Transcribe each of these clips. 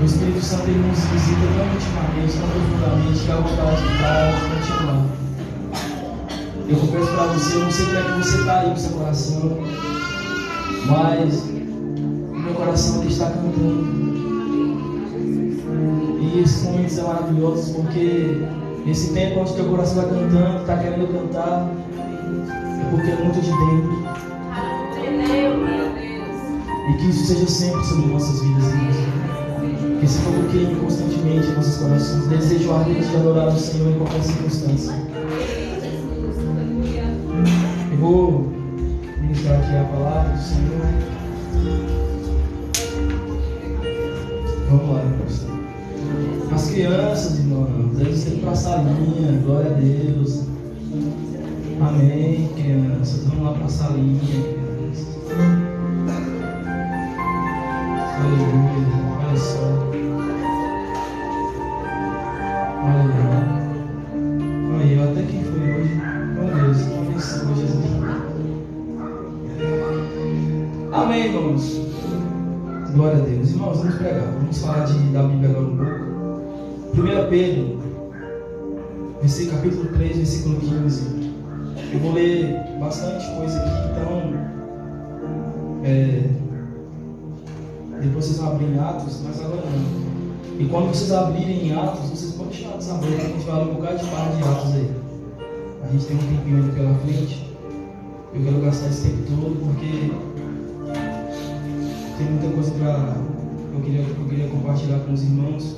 O Espírito Santo ele nos visita tão intimamente, tão profundamente, que há vontade de continuar. Eu confesso para você, eu não sei como é que você está aí com seu coração, mas o meu coração ele está cantando. E esses momentos são maravilhosos porque esse tempo onde teu coração está cantando, está querendo cantar, é porque é muito de dentro. E que isso seja sempre sobre nossas vidas, irmãos. Que esse fogo queime constantemente em nossos corações. Desejo ardente de adorar o Senhor em qualquer circunstância. Eu vou ministrar aqui a palavra do Senhor. Vamos lá, irmãos. As crianças, irmãos, eles têm que para a salinha. Glória a Deus. Amém, crianças. Vamos lá para a salinha, crianças. Aleluia. Olha só. Aleluia. Aí, até quem foi hoje. Meu Deus, que abençoe, Jesus. Amém, irmãos. Glória a Deus. Irmãos, vamos pregar. Vamos falar da Bíblia agora um pouco. 1 Pedro, capítulo 3, versículo 15. Eu vou ler bastante coisa aqui, então depois vocês abrem Atos, mas agora não. E quando vocês abrirem em Atos, vocês podem deixar de saber, a gente vai ler um bocado de parte de Atos aí. A gente tem um tempinho ainda pela frente. Eu quero gastar esse tempo todo porque tem muita coisa eu queria compartilhar com os irmãos.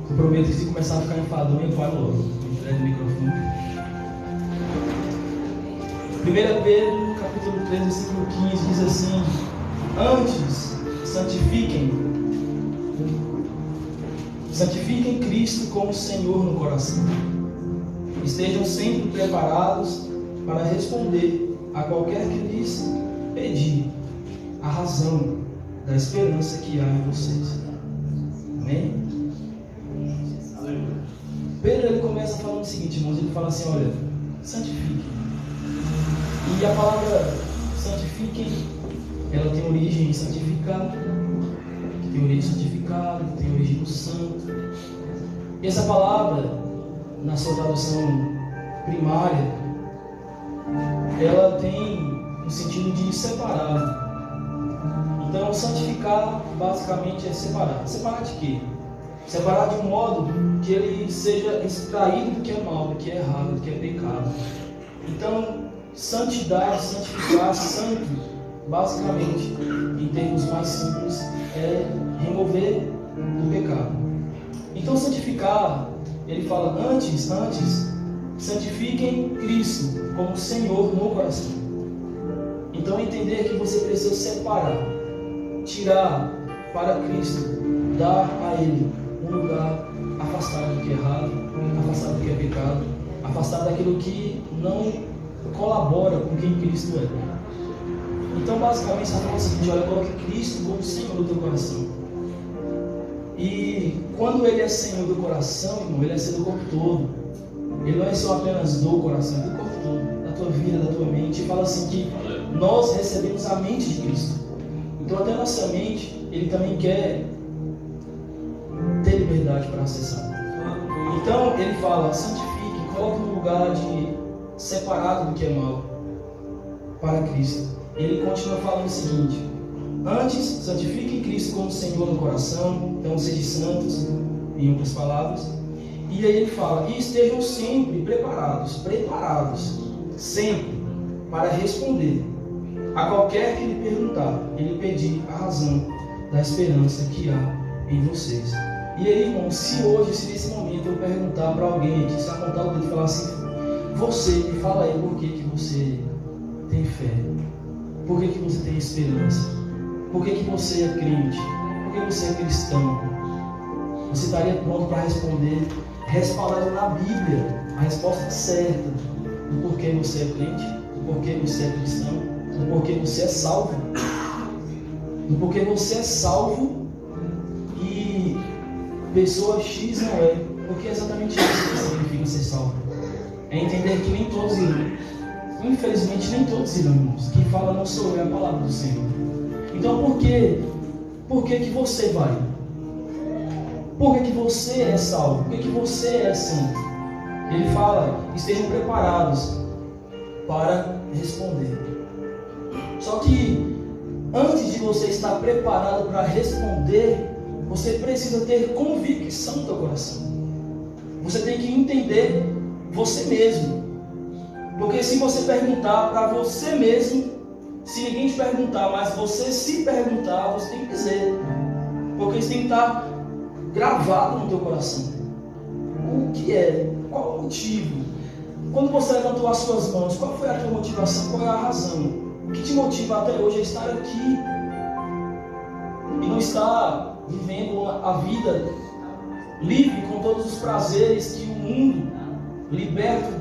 Eu prometo que se começar a ficar enfadão, eu paro logo. Entrega o microfone. 1 Pedro, capítulo 3, versículo 15, diz assim: antes, santifiquem Cristo como Senhor no coração. Estejam sempre preparados para responder a qualquer que lhes pedir a razão da esperança que há em vocês. Amém? Pedro ele começa falando o seguinte, irmãos, ele fala assim, olha, santifiquem. E a palavra santifiquem, ela tem origem em santificar, que tem origem em santificado, que tem origem no santo. E essa palavra, na sua tradução primária, ela tem um sentido de separar. Então, santificar basicamente é separar. Separar de quê? Separar de um modo que ele seja extraído do que é mal, do que é errado, do que é pecado. Então, santidade, santificar, santo, basicamente, em termos mais simples, é remover o pecado. Então, santificar, ele fala antes, santifiquem Cristo como Senhor no coração. Então, entender que você precisa separar, tirar para Cristo, dar a Ele um lugar afastado do que é errado, afastado do que é pecado, afastado daquilo que não colabora com quem Cristo é. Então, basicamente, está falando o seguinte: olha, coloque Cristo como Senhor do teu coração. E quando Ele é Senhor do coração, irmão, Ele é Senhor do corpo todo. Ele não é só apenas do coração, é do corpo todo, da tua vida, da tua mente. E fala assim que nós recebemos a mente de Cristo. Então, até a nossa mente, Ele também quer ter liberdade para acessar. Então, Ele fala, santifique, coloque no lugar de separado do que é mal para Cristo. Ele continua falando o seguinte: antes, santifiquem Cristo como Senhor no coração, então sejam santos, em outras palavras. E aí ele fala, e estejam sempre preparados, sempre, para responder a qualquer que lhe perguntar, e lhe pedir a razão da esperança que há em vocês. E aí, irmão, se nesse momento eu perguntar para alguém aqui, se apontar o dedo e falar assim, você, me fala aí por que você tem fé, por que você tem esperança, por que você é crente, por que você é cristão, você estaria pronto para responder, respaldado na Bíblia, a resposta certa do porquê você é crente, do porquê você é cristão, do porquê você é salvo, do porquê você é salvo e pessoa X não é, porque é exatamente isso que significa ser salvo. É entender que nem todos irão, infelizmente nem todos irão, irmãos. Quem fala não sou eu, é a palavra do Senhor. Então por que por que que você vale? Por que que você é salvo? Por que que você é santo? Ele fala, estejam preparados para responder. Só que antes de você estar preparado para responder, você precisa ter convicção no teu coração. Você tem que entender você mesmo. Porque se você perguntar para você mesmo, se ninguém te perguntar, mas você se perguntar, você tem que dizer. Porque isso tem que estar gravado no teu coração. O que é? Qual o motivo? Quando você levantou as suas mãos, qual foi a tua motivação? Qual é a razão? O que te motiva até hoje a estar aqui? E não estar vivendo a vida livre com todos os prazeres que o mundo liberto,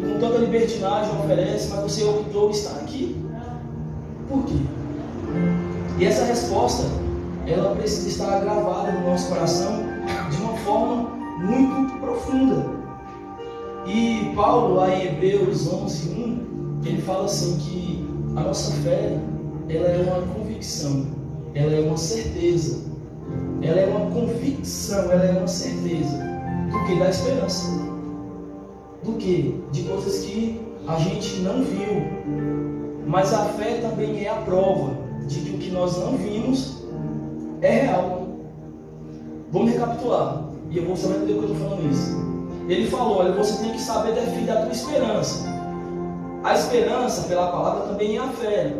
com tanta libertinagem oferece, mas você optou estar aqui. Por quê? E essa resposta, ela precisa estar gravada no nosso coração de uma forma muito profunda. E Paulo, lá em Hebreus 11:1, ele fala assim que a nossa fé, ela é uma convicção, ela é uma certeza, ela é uma convicção, ela é uma certeza do que? Da esperança. Do que? De coisas que a gente não viu. Mas a fé também é a prova de que o que nós não vimos é real. Vamos recapitular. E eu vou saber entender o que eu estou falando isso. Ele falou, olha, você tem que saber defender a tua esperança. A esperança, pela palavra, também é a fé.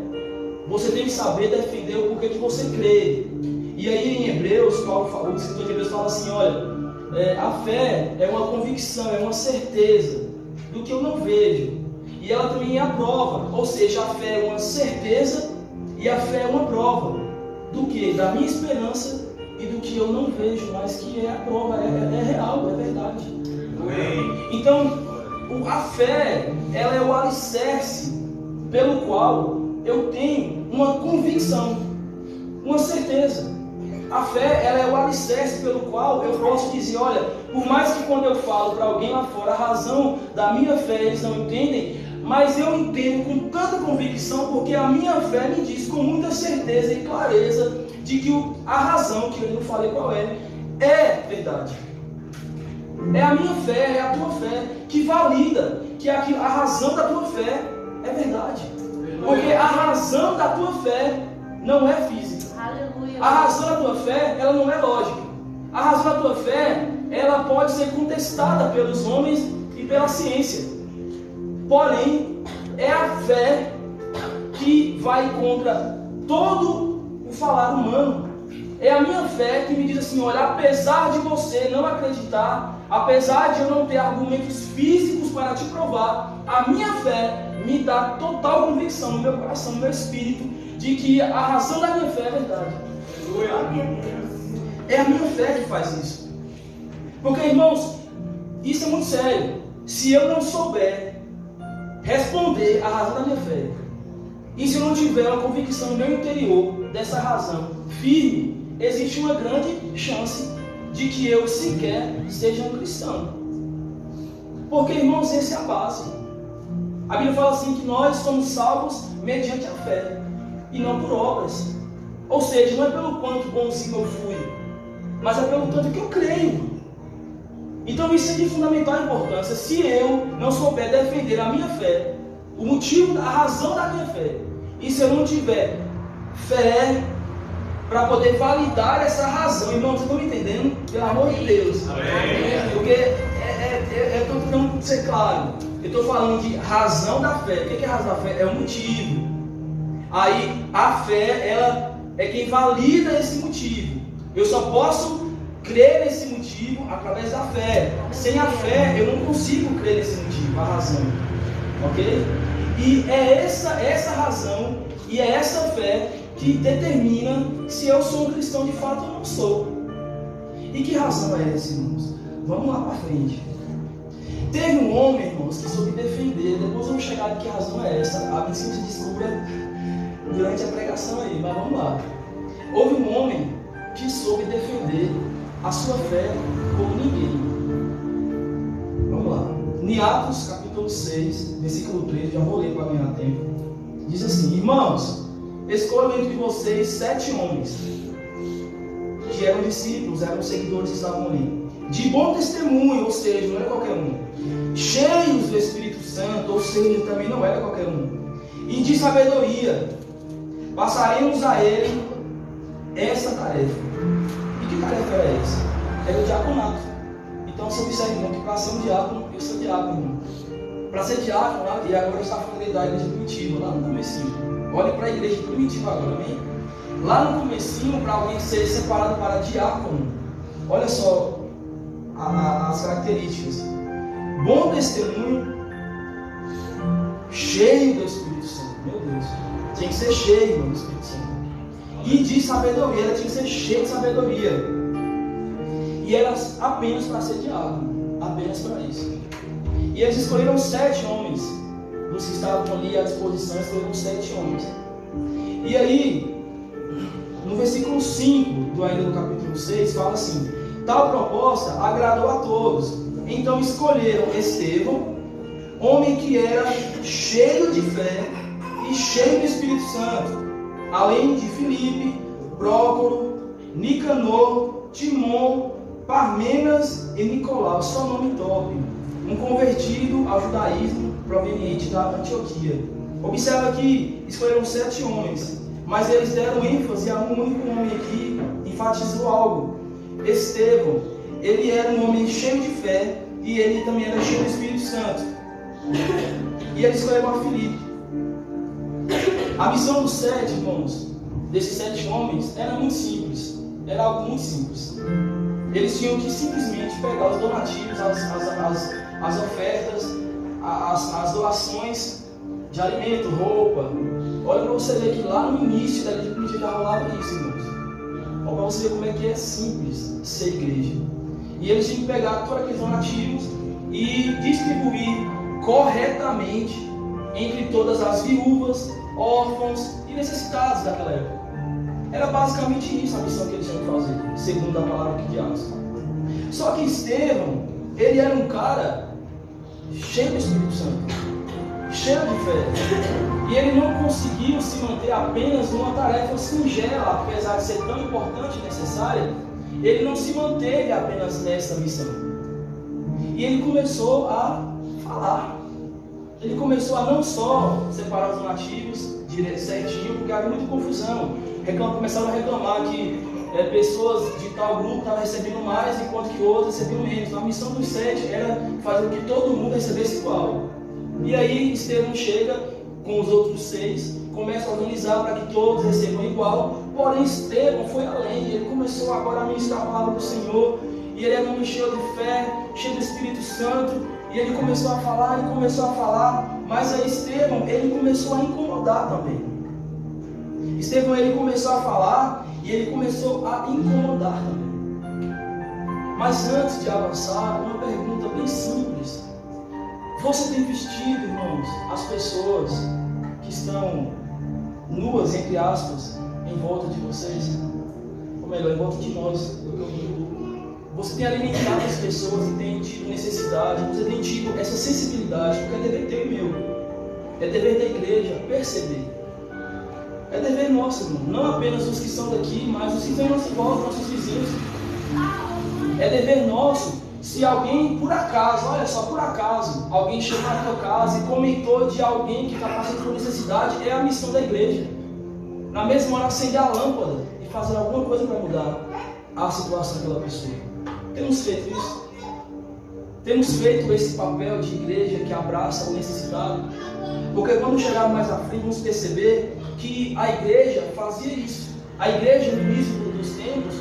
Você tem que saber defender o porquê que você crê. E aí em Hebreus, o escritor de Hebreus fala assim, olha, a fé é uma convicção, é uma certeza do que eu não vejo. E ela também é a prova, ou seja, a fé é uma certeza e a fé é uma prova. Do que? Da minha esperança e do que eu não vejo, mas que é a prova, é real, é verdade. Então, a fé, ela é o alicerce pelo qual eu tenho uma convicção, uma certeza. A fé, ela é o alicerce pelo qual eu posso dizer, olha, por mais que quando eu falo para alguém lá fora a razão da minha fé eles não entendem, mas eu entendo com tanta convicção porque a minha fé me diz com muita certeza e clareza de que a razão, que eu não falei qual é verdade. É a minha fé, é a tua fé que valida que a razão da tua fé é verdade. Porque a razão da tua fé não é física. A razão da tua fé, ela não é lógica. A razão da tua fé, ela pode ser contestada pelos homens e pela ciência. Porém, é a fé que vai contra todo o falar humano. É a minha fé que me diz assim, olha, apesar de você não acreditar, apesar de eu não ter argumentos físicos para te provar, a minha fé me dá total convicção no meu coração, no meu espírito, de que a razão da minha fé é verdade. É a minha fé que faz isso. Porque, irmãos, isso é muito sério. Se eu não souber responder a razão da minha fé, e se eu não tiver uma convicção no meu interior dessa razão firme, existe uma grande chance de que eu sequer seja um cristão. Porque, irmãos, essa é a base. A Bíblia fala assim que nós somos salvos mediante a fé e não por obras. Ou seja, não é pelo quanto bonzinho eu fui, mas é pelo tanto que eu creio. Então isso é de fundamental importância. Se eu não souber defender a minha fé, o motivo, a razão da minha fé, e se eu não tiver fé para poder validar essa razão, irmãos, vocês estão me entendendo? Pelo amor de Deus. Amém. Porque eu estou tentando ser claro. Eu estou falando de razão da fé. O que é a razão da fé? É o motivo. Aí a fé, ela é quem valida esse motivo. Eu só posso crer nesse motivo através da fé. Sem a fé, eu não consigo crer nesse motivo, a razão. Ok? E é essa razão e é essa fé que determina se eu sou um cristão de fato ou não sou. E que razão é essa, irmãos? Vamos lá para frente. Teve um homem, irmãos, que soube defender. Depois vamos chegar de que razão é essa. A mim se descubra durante a pregação aí, mas vamos lá. Houve um homem que soube defender a sua fé como ninguém. Vamos lá. Em Atos, capítulo 6, versículo 3, já vou ler para ganhar tempo. Diz assim: irmãos, escolham entre vocês 7 homens, que eram discípulos, eram seguidores que estavam ali. De bom testemunho, ou seja, não era qualquer um. Cheios do Espírito Santo, ou seja, também não era qualquer um. E de sabedoria, passaremos a ele essa tarefa. E que tarefa era essa? Era o diaconato. Então você observa, irmão, que para ser um diácono, eu sou diácono, irmão. Para ser diácono, lá, e agora está falando da igreja primitiva, lá no comecinho. Olhe para a igreja primitiva agora, amém? Lá no comecinho, para alguém ser separado para diácono, olha só as características. Bom testemunho, cheio do Espírito Santo. Meu Deus, tinha que ser cheio do Espírito Santo. E de sabedoria, ela tinha que ser cheia de sabedoria. E elas apenas para ser diácono, apenas para isso. E eles escolheram 7 homens, dos que estavam ali à disposição, escolheram 7 homens. E aí, no versículo 5 do capítulo 6, fala assim: tal proposta agradou a todos. Então escolheram Estevão, homem que era cheio de fé e cheio do Espírito Santo, além de Filipe, Prócoro, Nicanor, Timon, Parmenas e Nicolau. Só nome top. Um convertido ao judaísmo proveniente da Antioquia. Observa que escolheram 7 homens, mas eles deram ênfase a um único homem aqui, enfatizou algo. Estevão, ele era um homem cheio de fé e ele também era cheio do Espírito Santo. E eles escolheram a Filipe. A missão dos 7, irmãos, desses 7 homens, era muito simples. Era algo muito simples. Eles tinham que simplesmente pegar os donativos, as ofertas, as doações de alimento, roupa. Olha para você ver que lá no início da igreja primitiva já rolava isso, irmãos. Olha para você ver como é que é simples ser igreja. E eles tinham que pegar todos aqueles donativos e distribuir corretamente entre todas as viúvas, órfãos e necessitados daquela época. Era basicamente isso a missão que eles tinham que fazer, segundo a palavra que Atos. Só que Estevão, ele era um cara cheio do Espírito Santo, cheio de fé. E ele não conseguiu se manter apenas numa tarefa singela, apesar de ser tão importante e necessária. Ele não se manteve apenas nessa missão. E ele começou a falar. Ele começou a não só separar os donativos certinho, porque havia muita confusão. Começaram a reclamar que pessoas de tal grupo estavam recebendo mais, enquanto que outros recebiam menos. A missão dos 7 era fazer com que todo mundo recebesse igual. E aí Estevão chega com os outros 6, começa a organizar para que todos recebam igual. Porém Estevão foi além, ele começou agora a ministrar a palavra do Senhor. E ele era um homem cheio de fé, cheio do Espírito Santo. E ele começou a falar, mas aí Estevão, ele começou a incomodar também. Estevão, ele começou a falar e ele começou a incomodar também. Mas antes de avançar, uma pergunta bem simples. Você tem vestido, irmãos, as pessoas que estão nuas, entre aspas, em volta de vocês? Ou melhor, em volta de nós. Você tem alimentado as pessoas e tem tido necessidade, você tem tido essa sensibilidade, porque é dever teu e meu. É dever da igreja perceber. É dever nosso, irmão. Não apenas os que são daqui, mas os que estão em nossa volta, nossos vizinhos. É dever nosso. Se alguém, por acaso, olha só, por acaso, alguém chegou na tua casa e comentou de alguém que está passando por necessidade, é a missão da igreja. Na mesma hora, acender a lâmpada e fazer alguma coisa para mudar a situação daquela pessoa. Temos feito isso. Temos feito esse papel de igreja que abraça o necessitado. Porque quando chegar mais à frente, vamos perceber que a igreja fazia isso. A igreja no início dos tempos,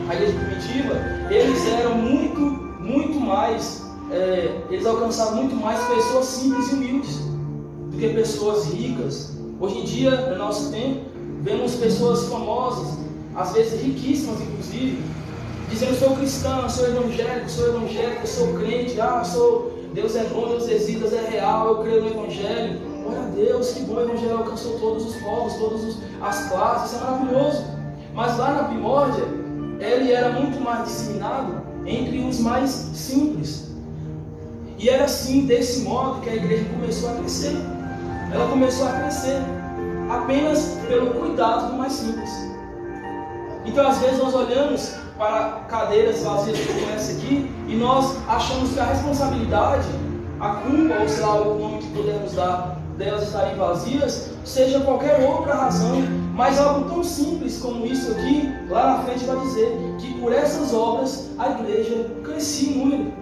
a igreja primitiva, eles eram muito mais, eles alcançavam muito mais pessoas simples e humildes do que pessoas ricas. Hoje em dia, no nosso tempo, vemos pessoas famosas, às vezes riquíssimas inclusive, dizendo: sou cristão, sou evangélico, sou crente, Deus é bom, Deus existe, Deus é real, eu creio no evangelho. Glória a Deus, que bom, o evangelho alcançou todos os povos, todas as classes, isso é maravilhoso. Mas lá na primórdia, ele era muito mais disseminado entre os mais simples. E era assim, desse modo, que a igreja começou a crescer. Ela começou a crescer apenas pelo cuidado do mais simples. Então, às vezes, nós olhamos para cadeiras vazias como essa aqui e nós achamos que a responsabilidade, a culpa, ou sei lá, o nome que podemos dar delas estarem vazias, seja qualquer outra razão, mas algo tão simples como isso aqui, lá na frente vai dizer que por essas obras a igreja crescia em número,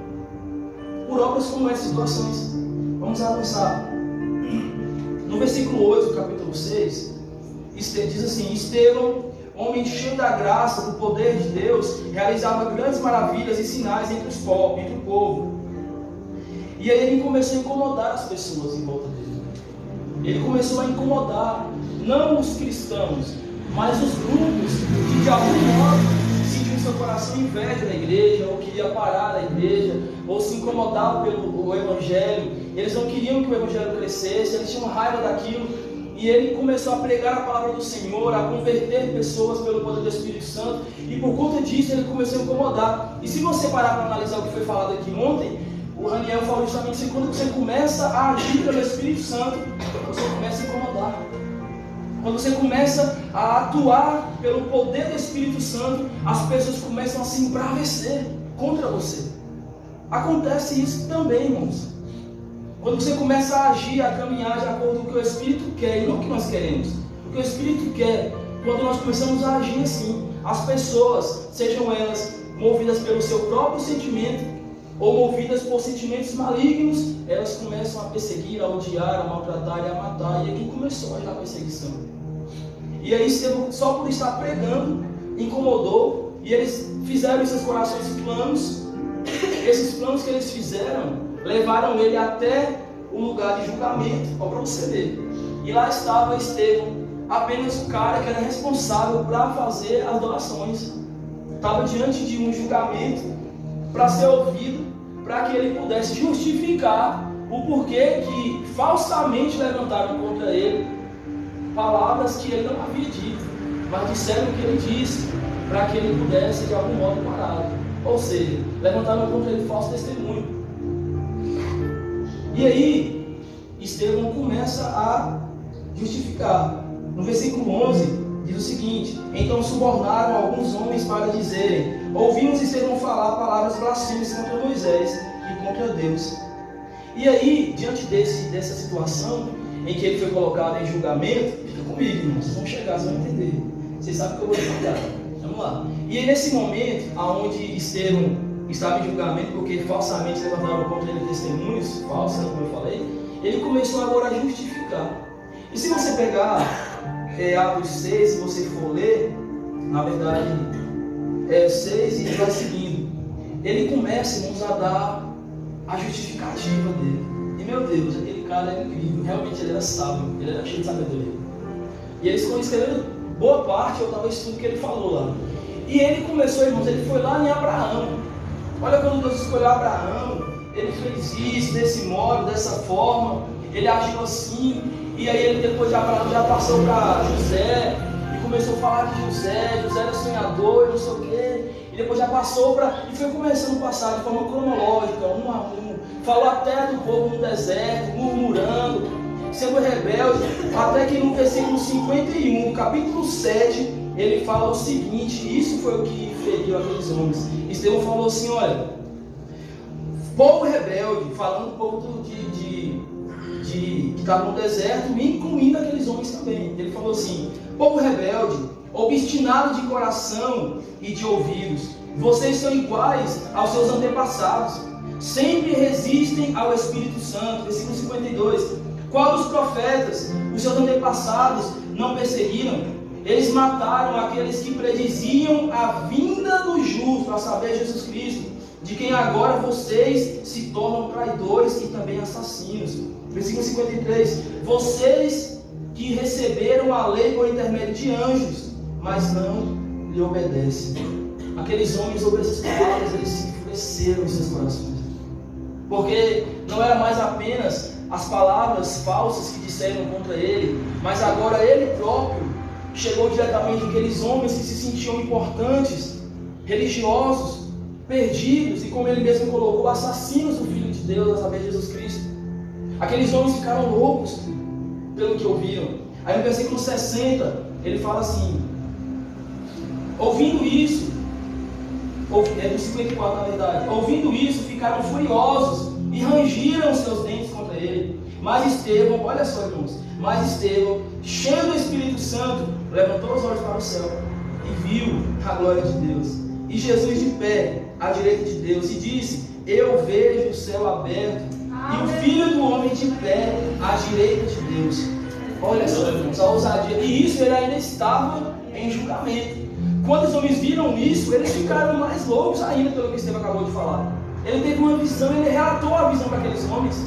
por obras como essas situações. Vamos avançar. No versículo 8 do capítulo 6, diz assim: Estevão, homem cheio da graça, do poder de Deus, realizava grandes maravilhas e sinais entre o povo. E aí ele começou a incomodar as pessoas em volta dele. Ele começou a incomodar, não os cristãos, mas os grupos que de algum modo sentiam em seu coração inveja da igreja, ou queria parar da igreja, ou se incomodavam pelo evangelho. Eles não queriam que o evangelho crescesse, eles tinham raiva daquilo. E ele começou a pregar a palavra do Senhor, a converter pessoas pelo poder do Espírito Santo. E por conta disso ele começou a incomodar. E se você parar para analisar o que foi falado aqui ontem, o Raniel falou justamente assim: quando você começa a agir pelo Espírito Santo, você começa a incomodar. Quando você começa a atuar pelo poder do Espírito Santo, as pessoas começam a se embravecer contra você. Acontece isso também, irmãos. Quando você começa a agir, a caminhar de acordo com o que o Espírito quer e não o que nós queremos. O que o Espírito quer, quando nós começamos a agir assim, as pessoas, sejam elas movidas pelo seu próprio sentimento ou movidas por sentimentos malignos, elas começam a perseguir, a odiar, a maltratar e a matar. E aqui começou a perseguição. E aí, só por estar pregando, incomodou, e eles fizeram em seus corações planos. Esses planos que eles fizeram levaram ele até o lugar de julgamento, para você ver. E lá estava Estevão, apenas o cara que era responsável para fazer as doações. Estava diante de um julgamento para ser ouvido, para que ele pudesse justificar o porquê que falsamente levantaram contra ele palavras que ele não havia dito, mas disseram o que ele disse, para que ele pudesse de algum modo parar. Ou seja, levantaram contra ele falso testemunho. E aí, Estevão começa a justificar. No versículo 11, diz o seguinte: Então subornaram alguns homens para dizerem: Ouvimos Estevão falar palavras blasfemas contra Moisés e contra Deus. E aí, diante dessa situação, em que ele foi colocado em julgamento, fica comigo, irmãos, vocês vão chegar, vocês vão entender. Vocês sabem que eu vou explicar. Vamos lá. E aí, nesse momento, onde Estevão estava em julgamento, porque falsamente levantaram contra ele testemunhos falsos, como eu falei, ele começou agora a justificar. E se você pegar Atos 6, se você for ler, na verdade, 6 e vai seguindo, ele começa, irmãos, a dar a justificativa dele. E meu Deus, aquele cara era incrível, realmente ele era sábio, ele era cheio de sabedoria. E eles estão escrevendo boa parte, ou talvez tudo que ele falou lá. E ele começou, irmãos, ele foi lá em Abraão. Olha, quando Deus escolheu Abraão, ele fez isso, desse modo, dessa forma, ele agiu assim. E aí ele, depois de Abraão, já passou para José, e começou a falar de José era sonhador, e não sei o quê. E depois já passou para, e foi começando a passar de forma cronológica, um a um. Falou até do povo no deserto, murmurando, sendo rebelde, até que no versículo 51, capítulo 7, ele fala o seguinte: isso foi o que feriu aqueles homens. Estevão falou assim: olha, povo rebelde, falando do povo que estava no deserto, incluindo aqueles homens também. Ele falou assim: povo rebelde, obstinado de coração e de ouvidos, vocês são iguais aos seus antepassados, sempre resistem ao Espírito Santo. Versículo 52. Qual dos profetas os seus antepassados não perseguiram? Eles mataram aqueles que prediziam a vinda do justo, a saber, Jesus Cristo, de quem agora vocês se tornam traidores e também assassinos. Versículo 53. Vocês que receberam a lei por intermédio de anjos, mas não lhe obedecem. Aqueles homens, sobre essas palavras, eles se enfureceram em seus corações. Porque não era mais apenas as palavras falsas que disseram contra ele, mas agora ele próprio chegou diretamente àqueles homens que se sentiam importantes, religiosos, perdidos, e como ele mesmo colocou, assassinos do Filho de Deus, a saber, Jesus Cristo. Aqueles homens ficaram loucos pelo que ouviram. Aí no versículo 60, ele fala assim: Ouvindo isso, do 54 na verdade, ouvindo isso, ficaram furiosos e rangiram seus dentes contra ele. Mas Estevão, olha só, irmãos, cheio do Espírito Santo, levantou os olhos para o céu e viu a glória de Deus e Jesus de pé à direita de Deus, e disse: eu vejo o céu aberto e o Filho do Homem de pé à direita de Deus. Olha só, irmãos, a ousadia. E isso, ele ainda estava em julgamento. Quando os homens viram isso, eles ficaram mais loucos ainda pelo que Estevão acabou de falar. Ele teve uma visão, ele relatou a visão para aqueles homens.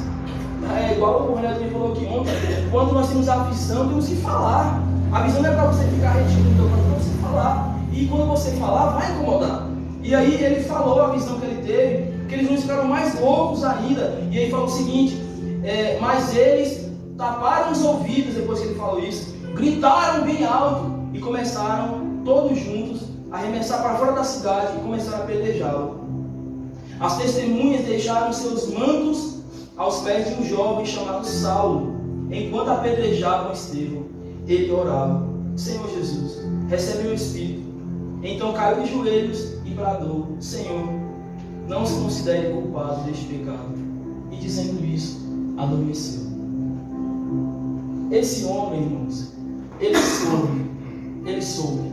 É igual o Renato me falou aqui ontem: quando nós temos a visão, temos que falar. A visão não é para você ficar retido, então é para você falar. E quando você falar, vai incomodar. E aí ele falou a visão que ele teve, que eles não ficaram mais loucos ainda. E aí falou o seguinte: mas eles taparam os ouvidos depois que ele falou isso, gritaram bem alto e começaram todos juntos a arremessar para fora da cidade e começaram a apedrejá-lo. As testemunhas deixaram seus mantos aos pés de um jovem chamado Saulo. Enquanto apedrejavam Estevão, ele orava: Senhor Jesus, recebe meu espírito. Então caiu de joelhos e bradou: Senhor, não se considere culpado deste pecado. E dizendo isso, adormeceu. Esse homem, irmãos, ele soube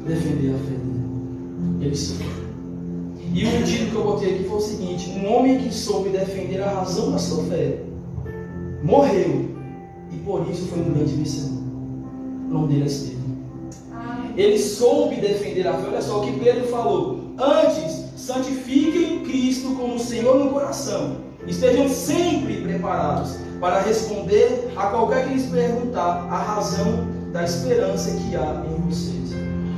defender a fé dele. Ele soube. E o título que eu botei aqui foi o seguinte: um homem que soube defender a razão da sua fé morreu, e por isso foi um grande vencedor. O nome dele é Estevão. Ele soube defender a fé. Olha só o que Pedro falou: antes, santifiquem Cristo como Senhor no coração. Estejam sempre preparados para responder a qualquer que lhes perguntar a razão da esperança que há em vocês.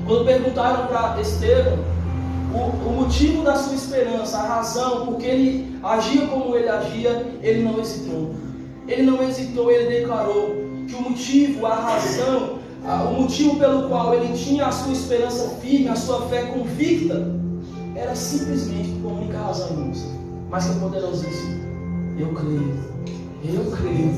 Quando perguntaram para Estevão o motivo da sua esperança, a razão, porque ele agia como ele agia, ele não hesitou. Ele não hesitou, ele declarou que o motivo, a razão, o motivo pelo qual ele tinha a sua esperança firme, a sua fé convicta, era simplesmente por uma única razão, irmãos, mas que é poderosíssimo: eu creio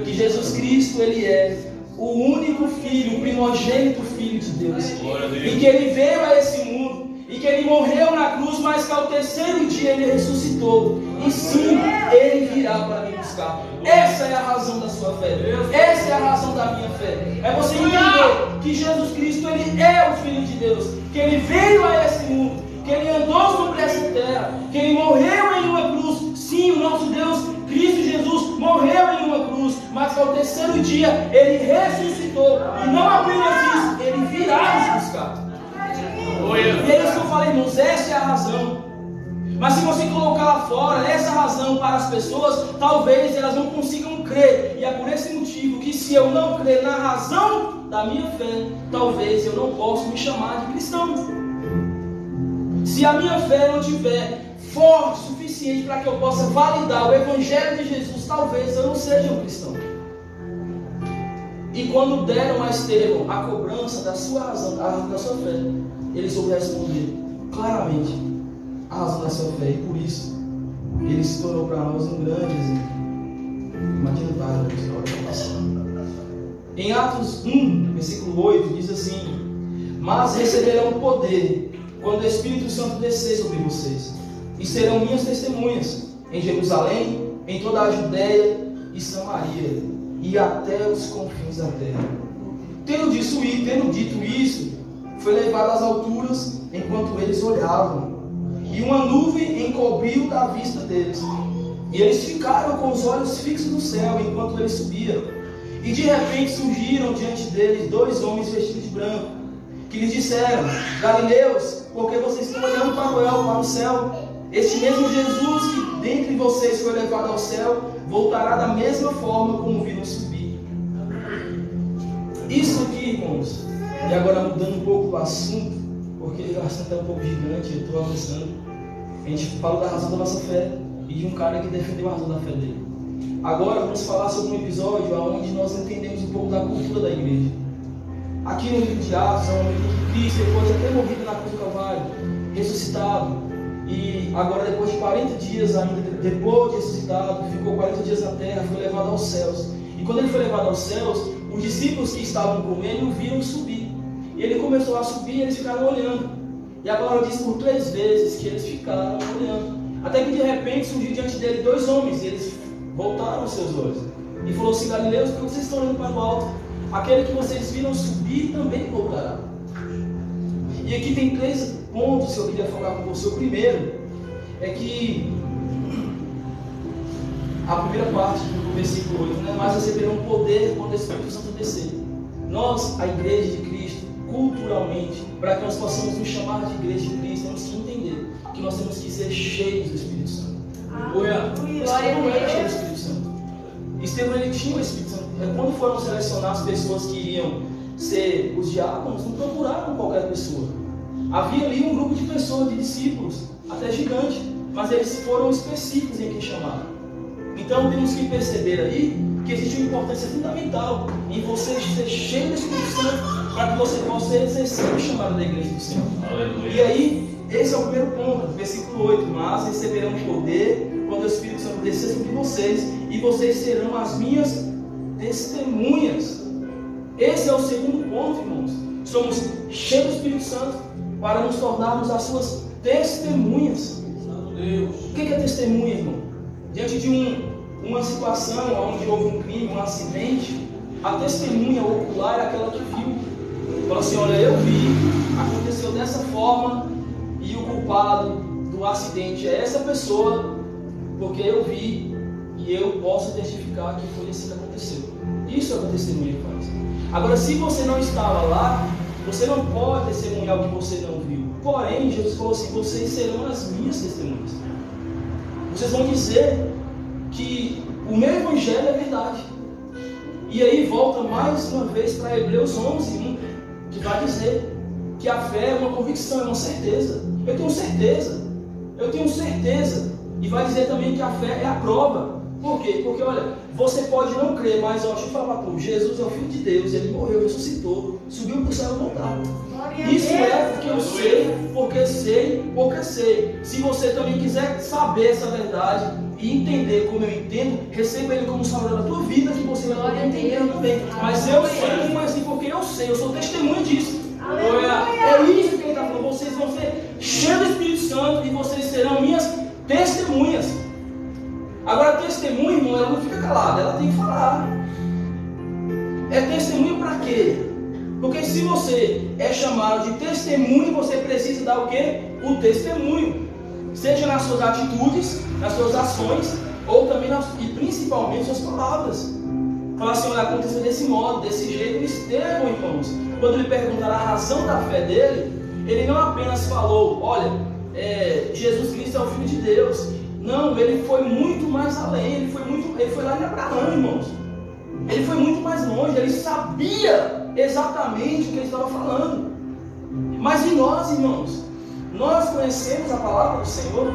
que Jesus Cristo, ele é o único Filho, o primogênito Filho de Deus, e que ele veio a esse mundo, e que ele morreu na cruz, mas que ao terceiro dia ele ressuscitou, e sim, ele virá para me buscar. Essa é a razão da sua fé, essa é a razão da minha fé. É você entender que Jesus Cristo, ele é o Filho de Deus, que ele veio a esse mundo, que ele andou sobre essa terra, que ele morreu em uma cruz. Sim, o nosso Deus, Cristo Jesus, morreu em uma cruz, mas que ao terceiro dia ele ressuscitou, e não apenas isso, ele virá nos buscar. E é isso que eu falei, irmãos, essa é a razão. Mas se você colocar lá fora essa razão para as pessoas, talvez elas não consigam crer. E é por esse motivo que, se eu não crer na razão da minha fé, talvez eu não possa me chamar de cristão. Se a minha fé não tiver forte o suficiente para que eu possa validar o Evangelho de Jesus, talvez eu não seja um cristão. E quando deram a Estevão a cobrança da sua razão, a razão da sua fé, ele soube responder claramente a razão da sua fé, e por isso ele se tornou para nós um grande exemplo. Imagina a história passada. Em Atos 1, versículo 8, diz assim: mas receberão poder quando o Espírito Santo descer sobre vocês, e serão minhas testemunhas em Jerusalém, em toda a Judéia e Samaria, e até os confins da terra. Tendo dito isso, foi levado às alturas enquanto eles olhavam, e uma nuvem encobriu da vista deles, e eles ficaram com os olhos fixos no céu enquanto eles subiam. E de repente surgiram diante deles dois homens vestidos de branco, que lhes disseram: Galileus, por que vocês estão olhando para o céu? Este mesmo Jesus que dentre vocês foi levado ao céu, voltará da mesma forma como viram subir. Isso aqui, irmãos, e agora mudando um pouco o assunto, porque o assunto é um pouco gigante, eu estou avançando. A gente fala da razão da nossa fé e de um cara que defendeu a razão da fé dele. Agora vamos falar sobre um episódio onde nós entendemos um pouco da cultura da igreja. Aqui no livro de Atos, é um momento em que Cristo, depois de ter morrido na cruz do Calvário, ressuscitado, e agora depois de 40 dias ainda, depois de ressuscitado, ficou 40 dias na terra, foi levado aos céus. E quando ele foi levado aos céus, os discípulos que estavam com ele o viram subir. E ele começou a subir e eles ficaram olhando. E a palavra diz por 3 vezes que eles ficaram olhando. Até que de repente surgiu diante dele 2 homens. E eles voltaram os seus olhos. E falou assim: Galileus, por que vocês estão olhando para o alto? Aquele que vocês viram subir também voltará. E aqui tem 3 pontos que eu queria falar com você. O primeiro é que a primeira parte do versículo 8, né? Mas receberão poder quando o Espírito Santo descer. Nós, a igreja de Cristo, culturalmente, para que nós possamos nos chamar de igreja de Cristo, temos que entender que nós temos que ser cheios do Espírito Santo. Estevão não era cheio do Espírito Santo. Estevão, ele tinha o Espírito Santo. Quando foram selecionar as pessoas que iriam ser os diáconos, não procuraram qualquer pessoa. Havia ali um grupo de pessoas, de discípulos, até gigante, mas eles foram específicos em quem chamaram. Então temos que perceber aí que existe uma importância fundamental em você ser cheio do Espírito Santo para que você possa exercer o chamado da igreja do Senhor. Aleluia. E aí, esse é o primeiro ponto, versículo 8. Mas receberão poder quando o Espírito Santo descer sobre vocês, e vocês serão as minhas testemunhas. Esse é o segundo ponto, irmãos. Somos cheios do Espírito Santo para nos tornarmos as suas testemunhas. O que é testemunha, irmão? Diante de uma situação onde houve um crime, um acidente, a testemunha ocular é aquela que viu. Fala assim: olha, eu vi, aconteceu dessa forma, e o culpado do acidente é essa pessoa, porque eu vi e eu posso testificar que foi assim que aconteceu. Isso é o que a testemunha faz. Agora, se você não estava lá, você não pode testemunhar o que você não viu. Porém, Jesus falou assim: vocês serão as minhas testemunhas. Vocês vão dizer que o meu evangelho é verdade. E aí volta mais uma vez para Hebreus 11:1, que vai dizer que a fé é uma convicção, é uma certeza. Eu tenho certeza. E vai dizer também que a fé é a prova. Por quê? Porque olha, você pode não crer, mas deixa eu falar para tu, Jesus é o Filho de Deus, ele morreu, ressuscitou, subiu para o céu e voltou. Isso é porque eu sei, porque sei. Se você também quiser saber essa verdade e entender como eu entendo, receba ele como salvador da tua vida, que você vai poder entender também. Mas eu sei, mas assim, porque eu sei, eu sou testemunha disso. É isso que ele está falando. Vocês vão ser cheios do Espírito Santo e vocês serão minhas testemunhas. Agora, a testemunha, irmão, ela não fica calada, ela tem que falar. É testemunha para quê? Porque se você é chamado de testemunho, você precisa dar o quê? O testemunho. Seja nas suas atitudes, nas suas ações, ou também e principalmente nas suas palavras. Fala assim: olha, aconteceu desse modo, desse jeito. Estevão, irmãos, quando lhe perguntaram a razão da fé dele, ele não apenas falou: olha, Jesus Cristo é o Filho de Deus. Não, ele foi muito mais além. Ele foi lá em Abraão, irmãos. Ele foi muito mais longe. Ele sabia exatamente o que ele estava falando. Mas e nós, irmãos? Nós conhecemos a palavra do Senhor.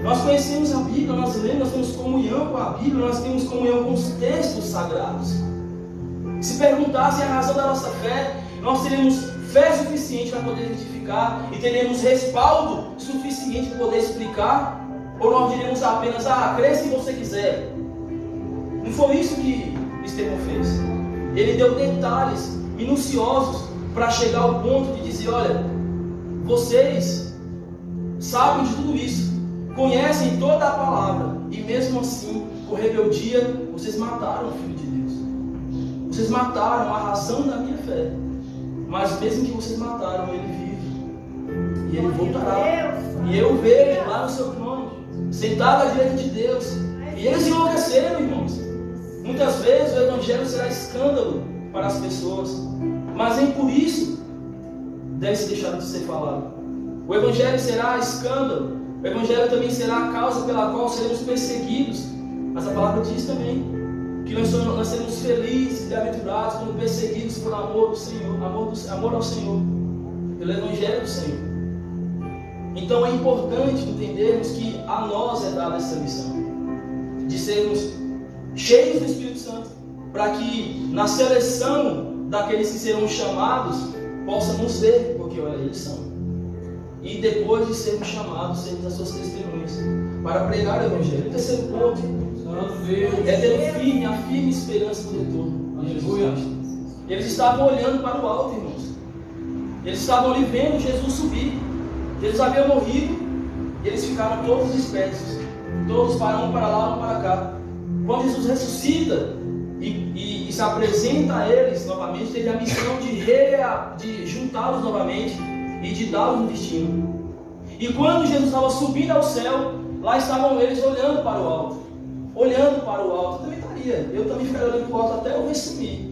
Nós conhecemos a Bíblia, nós lemos, nós temos comunhão com a Bíblia, nós temos comunhão com os textos sagrados. Se perguntassem a razão da nossa fé, nós teríamos fé suficiente para poder identificar e teremos respaldo suficiente para poder explicar, ou nós diremos apenas: crê se você quiser. Não foi isso que Estevão fez. Ele deu detalhes minuciosos para chegar ao ponto de dizer: olha, vocês sabem de tudo isso, conhecem toda a palavra, e mesmo assim, por rebeldia, vocês mataram o Filho de Deus. Vocês mataram a razão da minha fé. Mas mesmo que vocês mataram, ele vive. E ele voltará. E eu vejo lá no seu trono, sentado à direita de Deus. E eles enlouqueceram, irmãos. Muitas vezes o evangelho será escândalo para as pessoas, mas nem por isso deve ser deixado de ser falado. O evangelho será escândalo. O evangelho também será a causa pela qual seremos perseguidos. Mas a palavra diz também que nós seremos felizes e bem-aventurados quando perseguidos por amor do Senhor, amor ao Senhor, pelo evangelho do Senhor. Então é importante entendermos que a nós é dada essa missão de sermos cheios do Espírito Santo, para que na seleção daqueles que serão chamados possamos ver, porque olha, eles são. E depois de sermos chamados, sermos as suas testemunhas para pregar o evangelho. O terceiro ponto é ter a firme esperança do retorno de Jesus Cristo. Eles estavam olhando para o alto, irmãos. Eles estavam ali vendo Jesus subir. Jesus havia morrido, eles ficaram todos dispersos, todos para um para lá, um para cá. Quando Jesus ressuscita e se apresenta a eles novamente, teve a missão de juntá-los novamente e de dar-los um destino. E quando Jesus estava subindo ao céu, lá estavam eles olhando para o alto. Olhando para o alto, eu também estaria. Eu também ficaria olhando para o alto até eu ver sumir.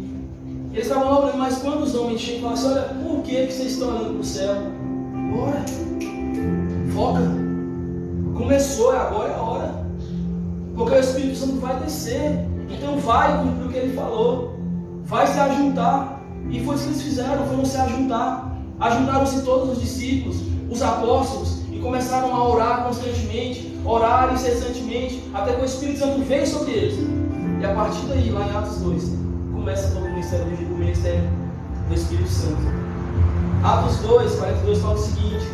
Eles estavam lá olhando, mas quando os homens chegam e falam assim: olha, por que vocês estão olhando para o céu? Bora, foca. Começou, agora é a hora. Porque o Espírito Santo vai descer. Então vai cumprir o que ele falou. Vai se ajuntar. E foi isso que eles fizeram, foram se ajuntar. Ajuntaram-se todos os discípulos, os apóstolos, e começaram a orar constantemente, orar incessantemente, até que o Espírito Santo veio sobre eles. E a partir daí, lá em Atos 2, começa todo o ministério do Espírito Santo. Atos 2, 42 fala o seguinte: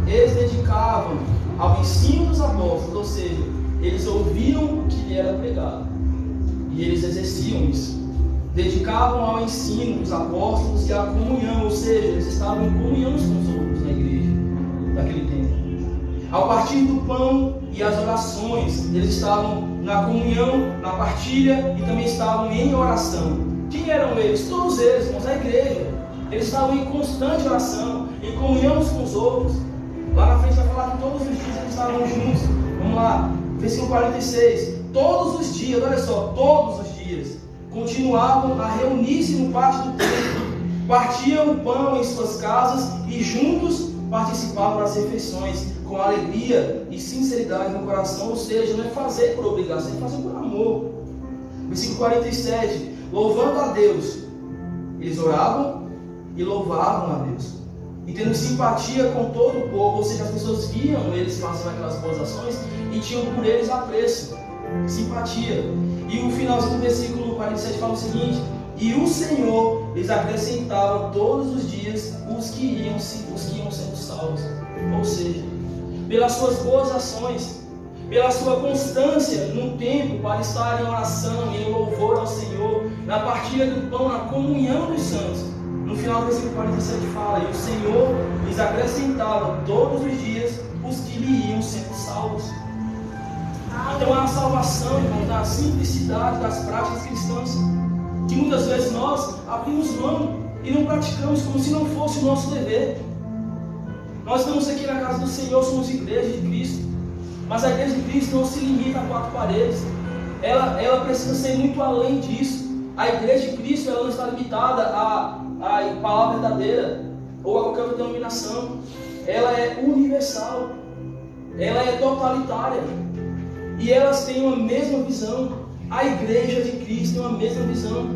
eles dedicavam ao ensino dos apóstolos, ou seja, eles ouviam o que lhe era pregado e eles exerciam isso. Dedicavam ao ensino dos apóstolos e à comunhão, ou seja, eles estavam em comunhão uns com os outros na igreja daquele tempo. Ao partir do pão e as orações, eles estavam na comunhão, na partilha e também estavam em oração. Quem eram eles? Todos eles, irmãos, a igreja. Eles estavam em constante oração, em comunhão uns com os outros. Lá na frente vai falar que todos os dias eles estavam juntos. Vamos lá, versículo 46. Todos os dias, olha só, todos os dias, continuavam a reunir-se no pátio do templo, partiam o pão em suas casas e juntos participavam das refeições, com alegria e sinceridade no coração, ou seja, não é fazer por obrigação, é fazer por amor. Versículo 47, louvando a Deus, eles oravam e louvavam a Deus, e tendo simpatia com todo o povo, ou seja, as pessoas viam eles fazendo aquelas boas ações e tinham por eles apreço, simpatia. E o finalzinho do versículo 47 fala o seguinte: e o Senhor lhes acrescentava todos os dias os que iam sendo salvos. Ou seja, pelas suas boas ações, pela sua constância no tempo para estar em oração e em louvor ao Senhor, na partilha do pão, na comunhão dos santos. No final do versículo 47 fala: e o Senhor lhes acrescentava todos os dias os que lhe iam sendo salvos. Então há a salvação, irmão, da simplicidade das práticas cristãs, que muitas vezes nós abrimos mão e não praticamos como se não fosse o nosso dever. Nós estamos aqui na casa do Senhor, somos igreja de Cristo, mas a igreja de Cristo não se limita a 4 paredes. Ela precisa ser muito além disso. A igreja de Cristo ela não está limitada à palavra verdadeira ou a qualquer outra denominação. Ela é universal, ela é totalitária e elas têm uma mesma visão. A igreja de Cristo tem uma mesma visão.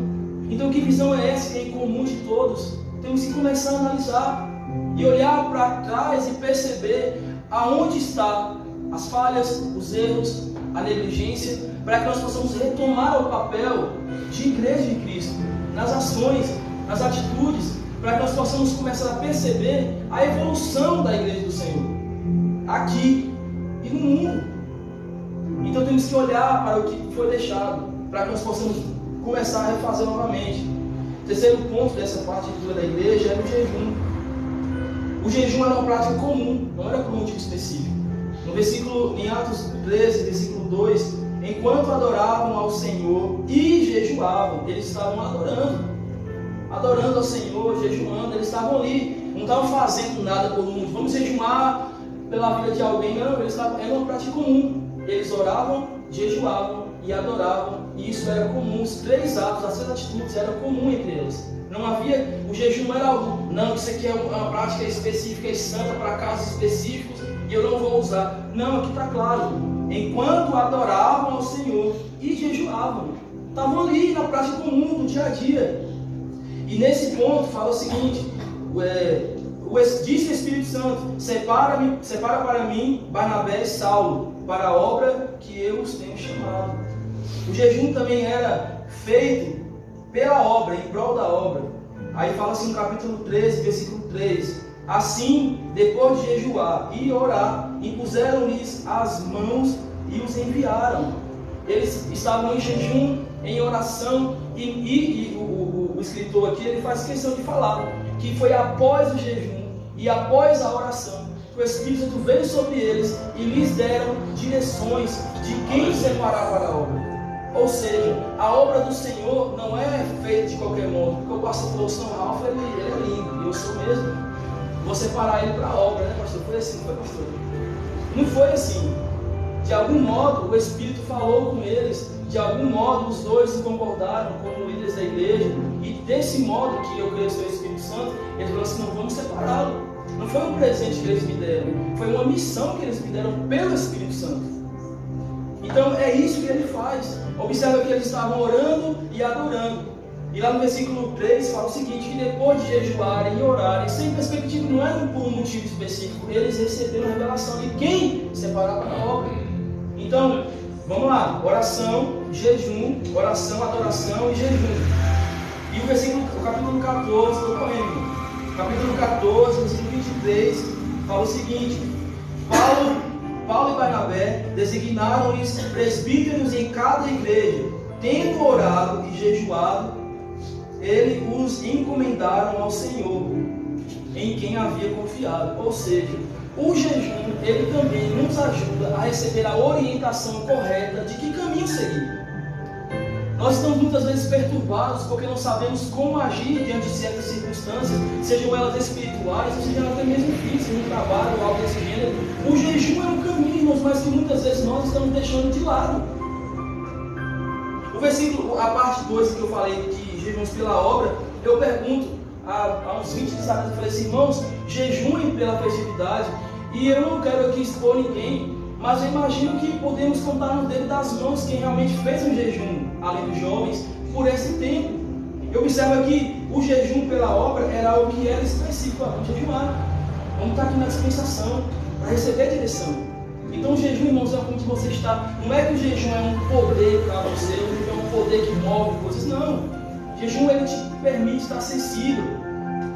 Então que visão é essa que é em comum de todos? Temos que começar a analisar e olhar para trás e perceber aonde está as falhas, os erros, a negligência, para que nós possamos retomar o papel de igreja de Cristo, nas ações, nas atitudes, para que nós possamos começar a perceber a evolução da igreja do Senhor, aqui e no mundo. Então temos que olhar para o que foi deixado, para que nós possamos começar a refazer novamente. O terceiro ponto dessa parte da igreja é o jejum. O jejum era uma prática comum, não era por um motivo específico. No versículo, em Atos 13, versículo 2, enquanto adoravam ao Senhor e jejuavam, eles estavam adorando ao Senhor, jejuando, eles estavam ali, não estavam fazendo nada por mundo, vamos jejuar pela vida de alguém, não, era uma prática comum. Eles oravam, jejuavam e adoravam, e isso era comum. Os 3 atos, as 3 atitudes eram comuns entre eles. Não havia, o jejum não era algo, não, isso aqui é uma prática específica e santa para casos específicos e eu não vou usar. Não, aqui está claro. Enquanto adoravam ao Senhor e jejuavam, estavam ali na prática comum do dia a dia. E nesse ponto fala o seguinte: disse o Espírito Santo: separa para mim Barnabé e Saulo, para a obra que eu os tenho chamado. O jejum também era feito pela obra, em prol da obra. Aí fala assim no capítulo 13, versículo 3: assim, depois de jejuar e orar, impuseram-lhes as mãos e os enviaram. Eles estavam em jejum, em oração, e o escritor aqui ele faz questão de falar que foi após o jejum E após a oração, o Espírito Santo veio sobre eles e lhes deram direções de quem separar para a obra. Ou seja, a obra do Senhor não é feita de qualquer modo, porque o pastor São Ralph, ele é lindo, e eu sou mesmo. Vou separar ele para a obra, né, pastor? Foi assim, não foi, pastor? Não foi assim. De algum modo, o Espírito falou com eles, de algum modo, os dois se concordaram como líderes da igreja, e desse modo que eu creio ser o Espírito Santo, eles falaram assim: não vamos separá-lo. Não foi um presente que eles me deram, foi uma missão que eles me deram pelo Espírito Santo. Então é isso que ele faz. Observa que eles estavam orando e adorando. E lá no versículo 3 fala o seguinte: que depois de jejuarem e orarem, sem perspectiva, não era por um motivo específico, eles receberam a revelação de quem separar para a obra. Então, vamos lá: oração, jejum, oração, adoração e jejum. E o capítulo 14, estou correndo. Capítulo 14, versículo 23, fala o seguinte: Paulo e Barnabé designaram-lhes presbíteros em cada igreja. Tendo orado e jejuado, eles os encomendaram ao Senhor, em quem havia confiado. Ou seja, o jejum, ele também nos ajuda a receber a orientação correta de que caminho seguir. Nós estamos muitas vezes perturbados porque não sabemos como agir diante de certas circunstâncias, sejam elas espirituais, ou sejam até mesmo físicas, no trabalho ou algo desse gênero. O jejum é um caminho, irmãos, mas que muitas vezes nós estamos deixando de lado. O versículo, a parte 2 que eu falei de jejuns pela obra, eu pergunto há uns 20 anos, eu falei assim: irmãos, jejuem pela festividade. E eu não quero aqui expor ninguém, mas eu imagino que podemos contar no dedo das mãos quem realmente fez um jejum, além dos jovens, por esse tempo. Eu observo que o jejum pela obra era algo que era específico, vamos jejuar. Vamos estar aqui na dispensação para receber a direção. Então o jejum, irmãos, é onde você está. Não é que o jejum é um poder para você, é um poder que move coisas, não. O jejum, ele te permite estar sensível,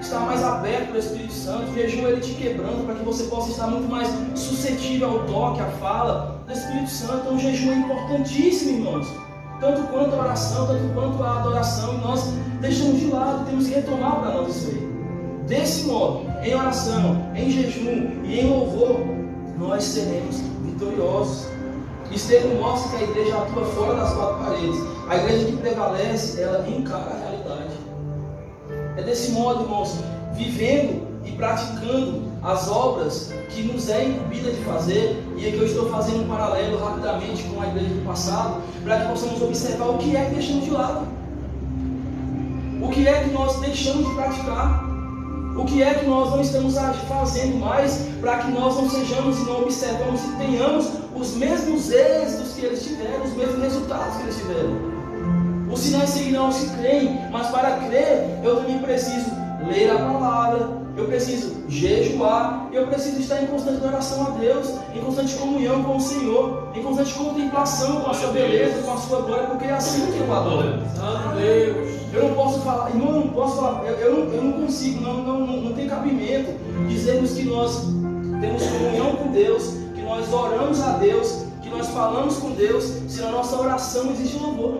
estar mais aberto para o Espírito Santo. O jejum, ele te quebrando para que você possa estar muito mais suscetível ao toque, à fala do Espírito Santo. Então o jejum é importantíssimo, irmãos, tanto quanto a oração, tanto quanto a adoração. E nós deixamos de lado, temos que retomar para nós isso aí. Desse modo, em oração, em jejum e em louvor, nós seremos vitoriosos. Estevão mostra que a igreja atua fora das quatro paredes. A igreja que prevalece, ela encara a realidade. É desse modo, irmãos, vivendo e praticando as obras que nos é incumbida de fazer. E aqui eu estou fazendo um paralelo rapidamente com a igreja do passado, para que possamos observar o que é que deixamos de lado, o que é que nós deixamos de praticar, o que é que nós não estamos fazendo mais, para que nós não sejamos e não observamos e tenhamos os mesmos êxitos que eles tiveram, os mesmos resultados que eles tiveram. Os sinais seguirão os que creem, mas para crer eu também preciso ler a palavra, eu preciso jejuar, eu preciso estar em constante oração a Deus, em constante comunhão com o Senhor, em constante contemplação com a sua beleza, com a sua glória, porque é assim que eu adoro. Eu não posso falar, irmão, eu não posso falar, eu não consigo, não tem cabimento dizermos que nós temos comunhão com Deus, que nós oramos a Deus, que nós falamos com Deus, se na nossa oração existe louvor.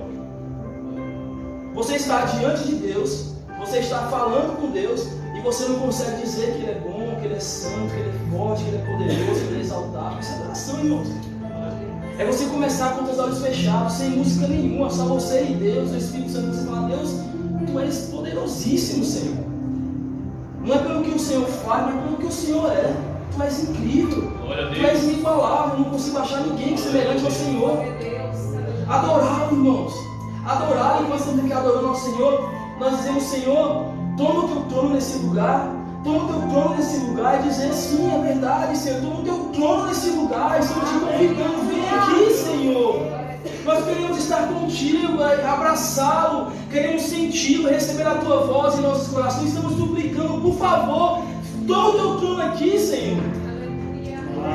Você está diante de Deus, você está falando com Deus, e você não consegue dizer que Ele é bom, que Ele é santo, que Ele é forte, que Ele é poderoso, que Ele é exaltável. Isso é adoração, irmãos. É você começar com os olhos fechados, sem música nenhuma, só você e Deus, o Espírito Santo. Você fala: Deus, Tu és poderosíssimo, Senhor. Não é pelo que o Senhor faz, mas pelo que o Senhor é. Tu és incrível, Tu és inigualável. Eu não consigo achar ninguém semelhante ao Senhor. Adorar, irmãos. Adorar, enquanto estamos aqui adorando ao Senhor, nós dizemos: Senhor, toma o Teu trono nesse lugar. Toma o Teu trono nesse lugar e dizer: sim, é verdade, Senhor. Toma o Teu trono nesse lugar. Estamos te convidando. Vem aqui, Senhor. Nós queremos estar contigo, abraçá-lo, queremos senti-lo, receber a Tua voz em nossos corações. Estamos suplicando: por favor, toma o Teu trono aqui, Senhor.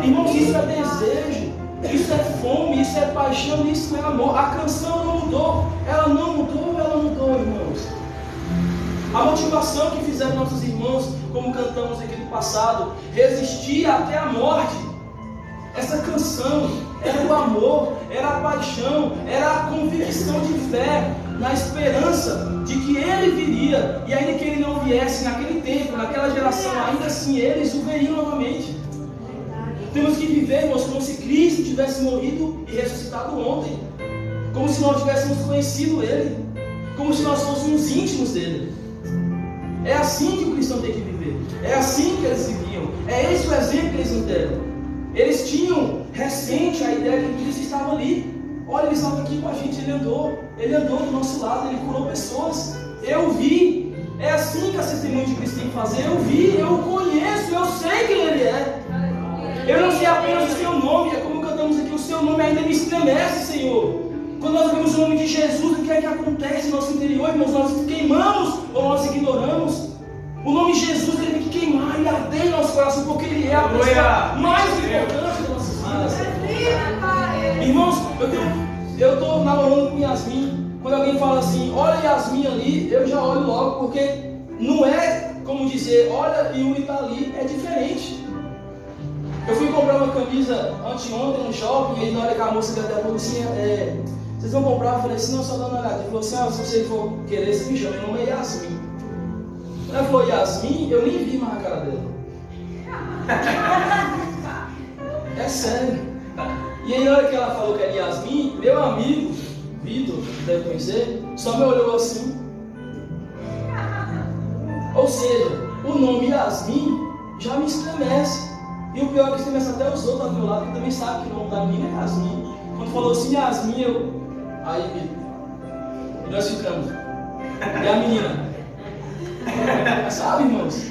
Irmãos, isso é desejo, isso é fome, isso é paixão, isso é amor. A canção não mudou, ela não mudou, irmãos. A motivação que fizeram nossos irmãos, como cantamos aqui no passado, resistir até a morte. Essa canção era o amor, era a paixão, era a convicção de fé. na esperança de que Ele viria, e ainda que Ele não viesse naquele tempo, naquela geração, ainda assim eles o veriam novamente. Temos que viver, irmãos, como se Cristo tivesse morrido e ressuscitado ontem, como se nós tivéssemos conhecido Ele, como se nós fôssemos íntimos dele. É assim que o cristão tem que viver, é assim que eles viviam, é esse o exemplo que eles nos deram. Eles tinham recente a ideia de que Cristo estava ali. Olha, ele estava aqui com a gente, ele andou do nosso lado, ele curou pessoas. Eu vi, é assim que a testemunha de Cristo tem que fazer. Eu vi, eu o conheço, eu sei quem ele é. Eu não sei apenas o seu nome, é como cantamos aqui, o seu nome ainda me estremece, Senhor. Quando nós vemos o nome de Jesus, o que é que acontece no nosso interior, irmãos? Nós queimamos ou nós ignoramos? O nome de Jesus, ele tem que queimar e arder em nosso coração, porque ele é a pessoa mais importante das nossas vidas. Irmãos, eu estou namorando com Yasmin. Quando alguém fala assim, olha Yasmin ali, eu já olho logo, porque não é como dizer, olha Yuri está ali, é diferente. Eu fui comprar uma camisa anteontem no shopping, e aí na hora que a moça dela falou assim, vocês vão comprar? Eu falei assim, não, só dá uma olhada. Ele falou assim, se você for querer, você me chama, meu nome é Yasmin. Ela falou Yasmin, eu nem vi mais a cara dela. É sério. E aí na hora que ela falou que era Yasmin, meu amigo, Vitor, que deve conhecer, só me olhou assim. Ou seja, o nome Yasmin já me estremece. E o pior é que estremece até os outros ao meu lado, que também sabem que o nome da menina é Yasmin. Quando falou assim Yasmin, aí nós ficamos. E a menina? Sabe, irmãos?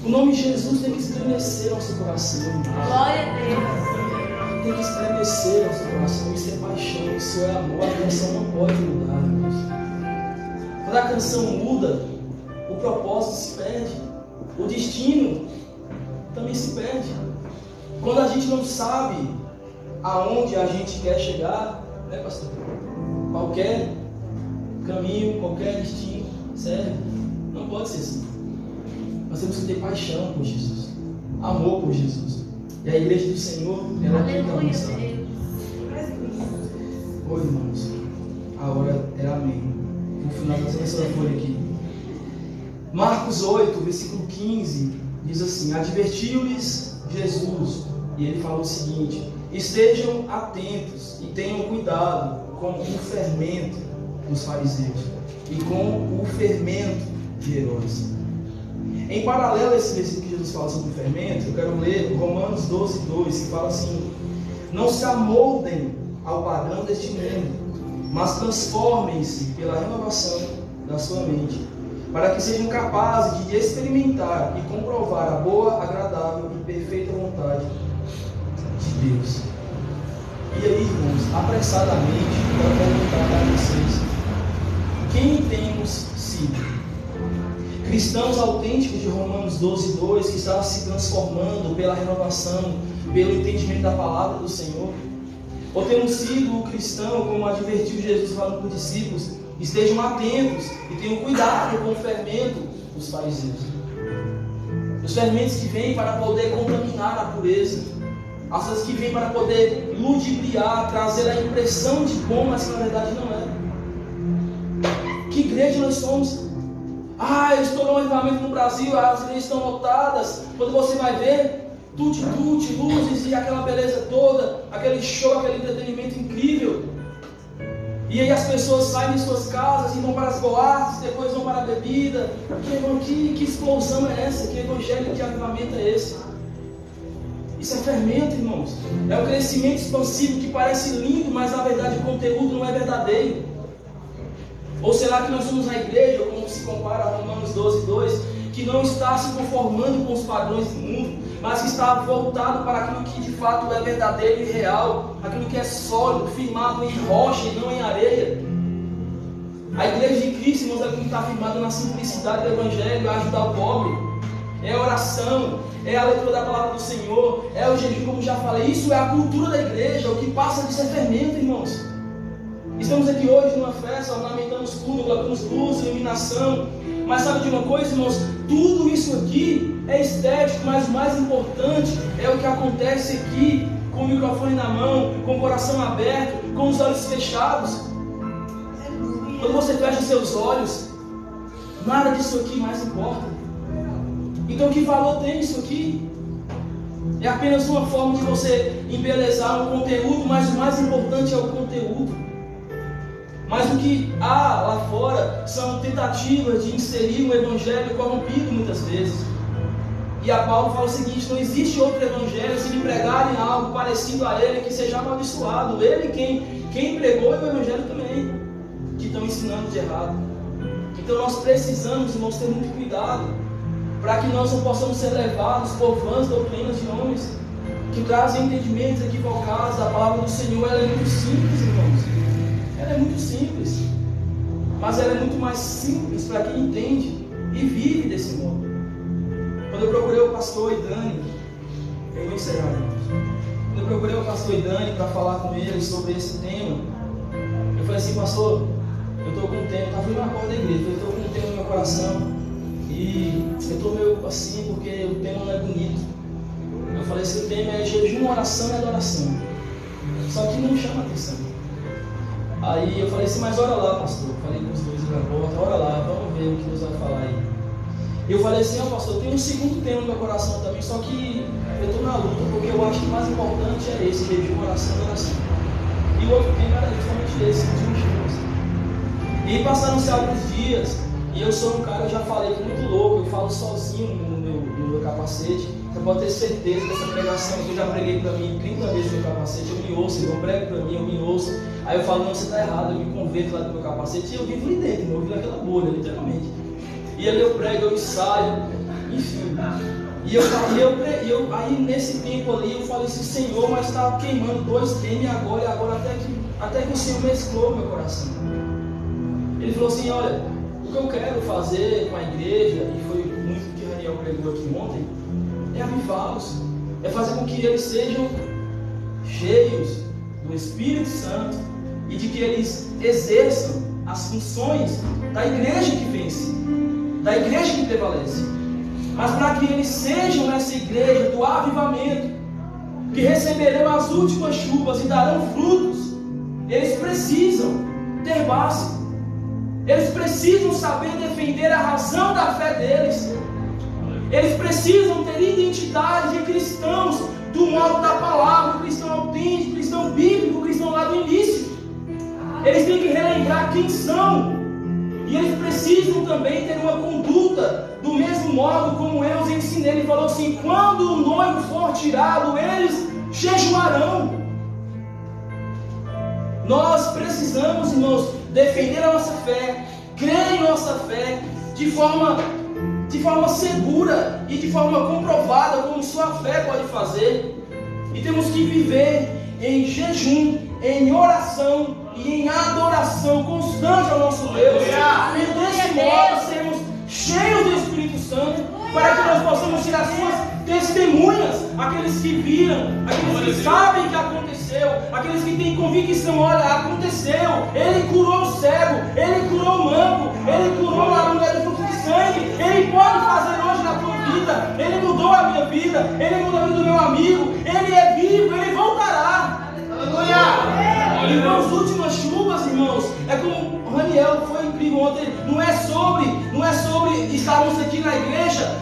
O nome de Jesus tem que estremecer nosso coração. Glória a Deus. Tem que estremecer nosso coração. Isso é paixão, isso é amor. A canção não pode mudar, irmãos. Quando a canção muda, o propósito se perde. O destino também se perde. Quando a gente não sabe aonde a gente quer chegar, né, pastor? Qualquer caminho, qualquer destino serve. Não pode ser assim. Nós temos que ter paixão por Jesus, amor por Jesus. E a igreja do Senhor, ela tem que avançar. Oi, irmãos, a hora é amém. No final da nossa folha aqui. Marcos 8, versículo 15, diz assim: advertiu-lhes Jesus, e ele falou o seguinte: estejam atentos e tenham cuidado com o fermento dos fariseus e com o fermento de Herodes. Em paralelo a esse versículo que Jesus fala sobre o fermento, eu quero ler Romanos 12, 2, que fala assim: não se amoldem ao padrão deste mundo, mas transformem-se pela renovação da sua mente, para que sejam capazes de experimentar e comprovar a boa, agradável e perfeita vontade de Deus. E aí, irmãos, apressadamente, eu quero perguntar para vocês: quem temos sido? Cristãos autênticos de Romanos 12, 2, que estavam se transformando pela renovação, pelo entendimento da palavra do Senhor? Ou temos sido o cristão, como advertiu Jesus falando para os discípulos: estejam atentos e tenham cuidado com o fermento dos fariseus. Os fermentos que vêm para poder contaminar a pureza, as coisas que vêm para poder ludibriar, trazer a impressão de bom, mas que na verdade não é. Que igreja nós somos? Eu estou no avivamento no Brasil, as igrejas estão lotadas. Quando você vai ver, tuti-tuti, luzes e aquela beleza toda, aquele show, aquele entretenimento incrível. E aí as pessoas saem de suas casas e vão para as boates, depois vão para a bebida. Que explosão é essa? Que evangelho de avivamento é esse? Isso é fermento, irmãos. É um crescimento expansivo que parece lindo, mas na verdade o conteúdo não é verdadeiro. Ou será que nós somos a igreja, como se compara a Romanos 12, 2, que não está se conformando com os padrões do mundo, mas que está voltado para aquilo que de fato é verdadeiro e real, aquilo que é sólido, firmado em rocha e não em areia? A igreja de Cristo, irmãos, é aquilo que está firmado na simplicidade do Evangelho, é ajudar o pobre, é a oração, é a leitura da palavra do Senhor, é o jejum, como já falei. Isso é a cultura da igreja, o que passa de ser fermento, irmãos. Estamos aqui hoje numa festa, ornamentamos tudo, colocamos luz, iluminação. Mas sabe de uma coisa, irmãos? Tudo isso aqui é estético, mas o mais importante é o que acontece aqui, com o microfone na mão, com o coração aberto, com os olhos fechados. Quando você fecha os seus olhos, nada disso aqui mais importa. Então que valor tem isso aqui? É apenas uma forma de você embelezar um conteúdo, mas o mais importante é o conteúdo. Mas o que há lá fora são tentativas de inserir um evangelho corrompido muitas vezes. E a Paulo fala o seguinte: não existe outro evangelho se lhe pregarem algo parecido a ele que seja amaldiçoado. Ele quem pregou é o evangelho também, que estão ensinando de errado. Então nós precisamos, irmãos, ter muito cuidado, para que nós não possamos ser levados por vãs doutrinas de homens, que trazem entendimentos equivocados. A palavra do Senhor ela é muito simples, irmãos. Ela é muito simples, mas ela é muito mais simples para quem entende e vive desse modo. Quando eu procurei o pastor Idani, eu vou encerrar, irmãos. Quando eu procurei o pastor Idani para falar com ele sobre esse tema, eu falei assim: pastor, eu estou com um tema, estava indo na porta da igreja, eu estou com um tema no meu coração e eu estou meio assim porque o tema não é bonito. Eu falei assim: o tema é jejum, oração e adoração, só que não chama atenção. Aí eu falei assim: mas ora lá, pastor. Eu falei com os dois na porta: ora lá, vamos ver o que Deus vai falar aí. Eu falei assim: ó, pastor, tem um segundo tema no meu coração também, só que eu estou na luta, porque eu acho que o mais importante é esse, jejum, oração e adoração. E o outro tema era justamente esse, de jejuns. E passaram-se alguns dias, e eu sou um cara, eu já falei, muito louco, eu falo sozinho no meu capacete. Você pode ter certeza que essa pregação que eu já preguei para mim 30 vezes no meu capacete, eu me ouço, eu prego para mim, eu me ouço. Aí eu falo: não, você está errado, eu me converto lá do meu capacete, e eu vivo ali dentro, eu vivo naquela bolha, literalmente. E ali eu prego, eu ensaio, enfim. Aí nesse tempo ali eu falei assim: Senhor, mas está queimando dois temas agora até que o Senhor mesclou meu coração. Ele falou assim: olha, o que eu quero fazer com a igreja, e foi muito o que o Daniel pregou aqui ontem, é avivá-los, é fazer com que eles sejam cheios do Espírito Santo e de que eles exerçam as funções da igreja que vence, da igreja que prevalece. Mas para que eles sejam essa igreja do avivamento, que receberão as últimas chuvas e darão frutos, eles precisam ter base. Eles precisam saber defender a razão da fé deles. Eles precisam ter identidade de cristãos do modo da palavra, cristão autêntico, cristão bíblico, cristão lá do início. Eles têm que relembrar quem são. E eles precisam também ter uma conduta do mesmo modo como eu os ensinei. Ele falou assim: quando o noivo for tirado, eles jejuarão. Nós precisamos, irmãos, defender a nossa fé, crer em nossa fé de forma segura e de forma comprovada, como sua fé pode fazer. E temos que viver em jejum, em oração e em adoração constante ao nosso Deus. E desse modo sermos cheios do Espírito Santo, para que nós possamos ser as suas testemunhas, aqueles que viram, aqueles que sabem que aconteceu, aqueles que têm convicção: olha, aconteceu, ele curou o cego, ele curou o manco, ele curou a mulher do fluxo de sangue, ele pode fazer hoje na tua vida, ele mudou a minha vida, ele mudou a vida do meu amigo, ele é vivo, ele voltará. Aleluia! E nas últimas chuvas, irmãos, é como o Raniel foi incrível ontem, não é sobre estarmos aqui na igreja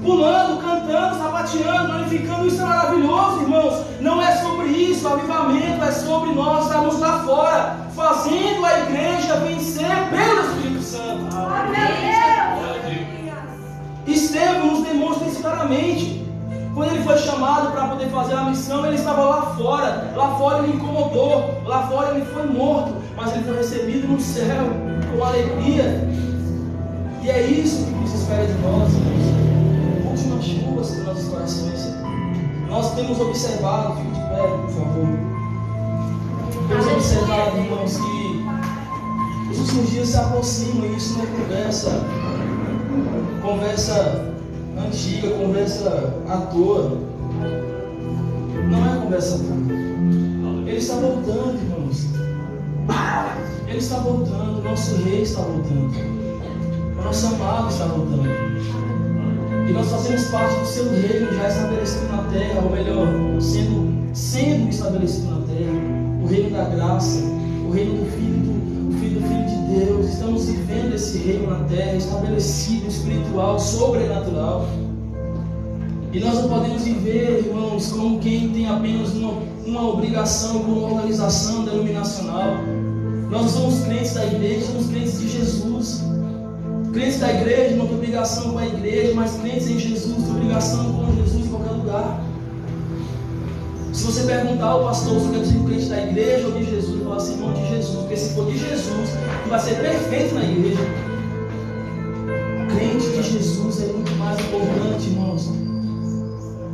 pulando, cantando, sapateando, glorificando. Isso é maravilhoso, irmãos. Não é sobre isso. O avivamento é sobre nós estarmos lá fora, fazendo a igreja vencer pelo Espírito Santo. Estevão nos demonstra isso claramente. Quando ele foi chamado para poder fazer a missão, ele estava lá fora. Lá fora ele incomodou, lá fora ele foi morto, mas ele foi recebido no céu com alegria. E é isso que Cristo espera de nós, irmãos. Últimas chuvas dos nossos corações. Nós temos observado, fique de pé, por favor. Temos observado, irmãos, que os últimos dias se aproximam, e isso não é conversa antiga, conversa à toa. Não é conversa à toa. Ele está voltando, irmãos. Ele está voltando. Nosso rei está voltando. O nosso amado está voltando. E nós fazemos parte do seu reino já estabelecido na terra, ou melhor, sendo estabelecido na terra. O reino da graça, o reino do Filho de Deus, estamos vivendo esse reino na terra, estabelecido, espiritual, sobrenatural. E nós não podemos viver, irmãos, como quem tem apenas uma obrigação com uma organização denominacional. Nós não somos crentes da igreja, somos crentes de Jesus. Crentes da igreja não tem obrigação com a igreja, mas crentes em Jesus tem obrigação com Jesus em qualquer lugar. Se você perguntar ao pastor se eu quero ser crente da igreja ou de Jesus, ele fala assim, irmão, de Jesus, porque se for de Jesus, tu vai ser perfeito na igreja. Crente de Jesus é muito mais importante, irmãos.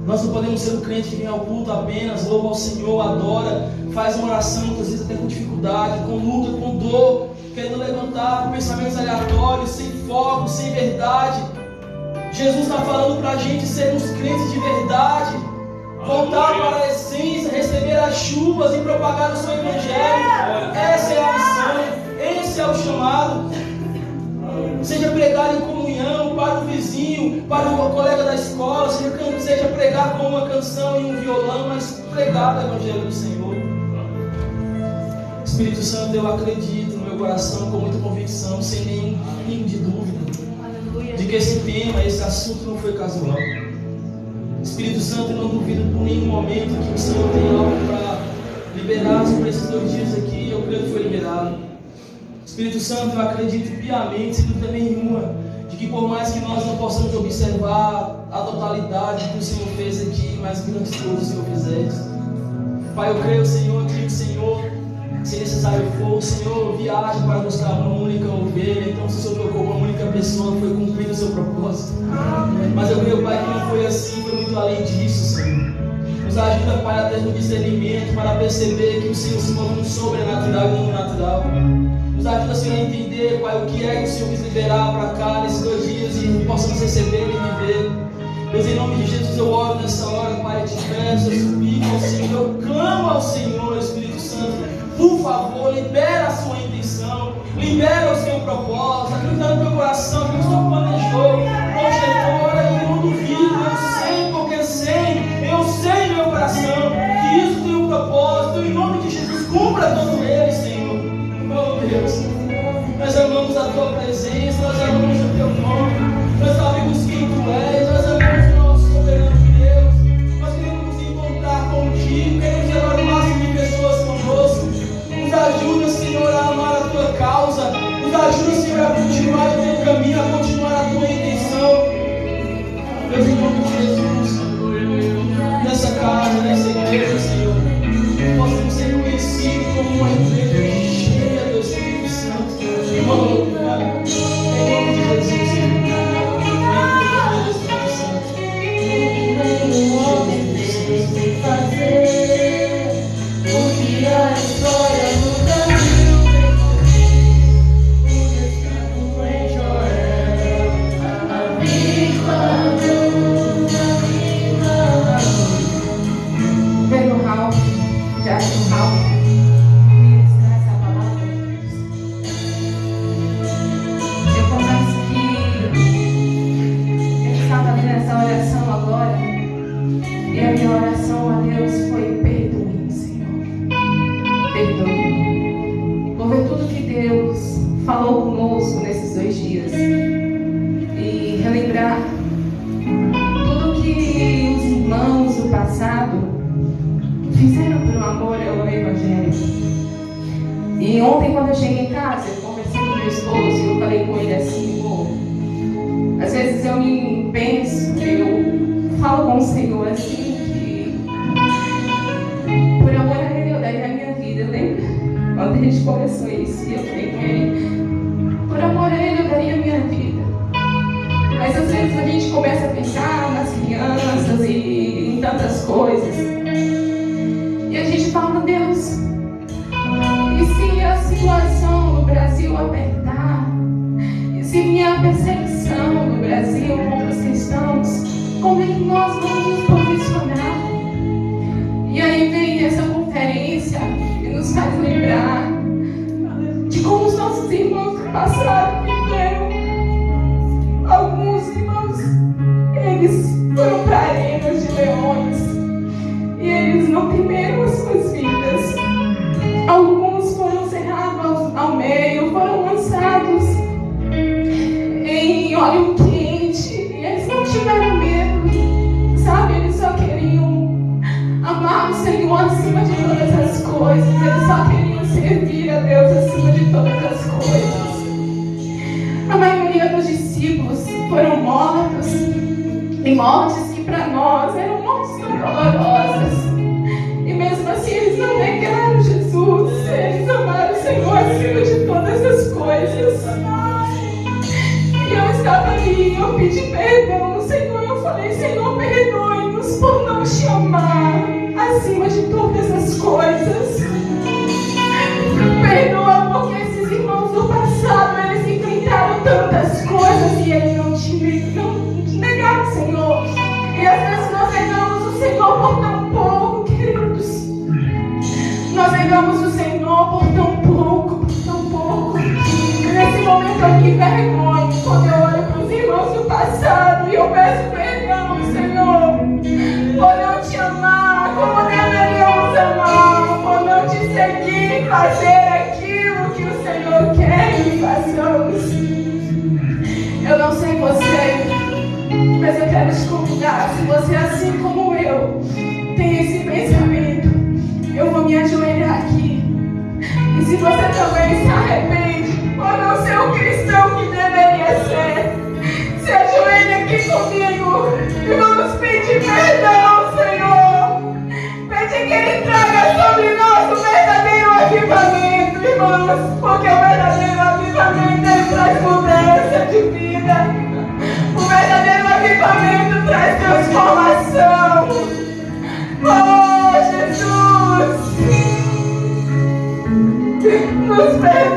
Nós não podemos ser um crente que vem ao culto apenas, louva ao Senhor, adora, faz uma oração, muitas vezes até com dificuldade, com luta, com dor, querendo levantar pensamentos aleatórios, sem foco, sem verdade. Jesus está falando para a gente sermos crentes de verdade, voltar para a essência, receber as chuvas e propagar o seu evangelho. Essa é a missão, esse é o chamado. Seja pregar em comunhão para o vizinho, para o colega da escola, seja pregar com uma canção e um violão, mas pregar o evangelho do Senhor. Espírito Santo, eu acredito no meu coração com muita convicção, sem nenhum pingo de dúvida, de que esse tema, esse assunto não foi casual. Espírito Santo, eu não duvido por nenhum momento que o Senhor tem algo para liberar sobre esses 2 dias aqui, eu creio que foi liberado. Espírito Santo, eu acredito piamente, sem dúvida nenhuma, de que por mais que nós não possamos observar a totalidade que o Senhor fez aqui, mais grandes coisas o Senhor fizeste. Pai, eu creio, Senhor, que o Senhor, se necessário for, o Senhor viaja para buscar uma única ovelha. Então, se o Senhor tocou uma única pessoa, foi cumprido o seu propósito. Mas eu creio, Pai, que não foi assim, foi muito além disso, Senhor. Nos ajuda, Pai, até no discernimento, para perceber que o Senhor se move no sobrenatural e não no natural. Nos ajuda, Senhor, a entender, Pai, o que é que o Senhor quis liberar para cá nesses 2 dias e possamos receber e viver. Deus, em nome de Jesus, eu oro nessa hora, Pai, eu te peço, eu suplico ao Senhor, eu clamo ao Senhor, Espírito Santo, por favor, libera a sua intenção, libera o seu propósito, aquilo que está no teu coração, que o Senhor planejou, projetou, e eu não duvido, eu sei, porque eu sei no meu coração, que isso tem um propósito, em nome de Jesus, cumpra todo ele, Senhor. Oh Deus, nós amamos a tua presença, nós amamos o teu nome, nós sabemos quem tu és, nós amamos o nosso soberano Deus, nós queremos nos encontrar contigo, queremos levar o máximo de pessoas conosco. Nos ajuda, Senhor, a amar a tua causa, nos ajuda, Senhor, a continuar o teu caminho, a continuar a tua intenção. Deus, em nome de Jesus, nessa casa, nessa igreja, Senhor, possamos ser conhecidos como uma igreja cheia do Espírito Santo. Em nome de Jesus, Senhor. Nenhum homem precisa fazer o que a história nunca viu. O destino em Joel, a viva luz, Vendo Ralph, Jackson Ralph, ministrar essa palavra. Eu confesso que eu estava ali nessa oração agora, e a minha oração a Deus foi: perdoe-me, Senhor, perdoe-me, por ver tudo que Deus falou conosco nesses 2 dias, e relembrar tudo que os irmãos do passado fizeram por amor ao Evangelho. E ontem, quando eu cheguei em casa, eu conversei com meu esposo e eu falei com ele assim: às vezes eu me penso, eu falo com o Senhor assim, que por amor a Ele eu daria a minha vida. Lembra? Quando a gente começou isso, e eu falei com ele: por amor a Ele eu daria a minha vida. Mas às vezes a gente começa a pensar nas crianças e em tantas coisas. E a gente fala: Deus, e se a situação no Brasil apertar? E se vier a perseguição no Brasil contra os cristãos? Como é que nós vamos nos posicionar? E aí vem essa conferência e nos faz lembrar de como os nossos irmãos do passado viveram. Alguns irmãos, eles foram para arenas de leões e eles não temeram as suas vidas. Alguns foram cerrados ao meio, em mortes que para nós eram mortes tão dolorosas. E mesmo assim eles não negaram Jesus, eles amaram o Senhor acima de todas as coisas. E eu estava ali, eu pedi perdão ao Senhor, eu falei: Senhor, perdoe-nos por não te amar acima de todas as coisas. Perdoa porque esses irmãos do passado, eles enfrentaram tantas coisas e eles não te negaram, Senhor. E às vezes nós negamos o Senhor por tão pouco, queridos. Nós negamos o Senhor por tão pouco, por tão pouco. E nesse momento eu me vergonho quando eu olho para os irmãos do passado e eu peço perdão, Senhor, por não te amar como deveríamos amar, por não te seguir e fazer aquilo que o Senhor quer que façamos. Eu não sei você, mas eu quero te convidar, se você, assim como eu, tem esse pensamento, eu vou me ajoelhar aqui. E se você também se arrepende por não ser o cristão que deveria ser, se ajoelhe aqui comigo e vamos pedir perdão, Senhor. Pedir que Ele traga sobre nós o verdadeiro avivamento, irmãos, porque o verdadeiro avivamento Ele traz mudança de vida. O verdadeiro avivamento traz transformação. Oh, Jesus, nos perdoa.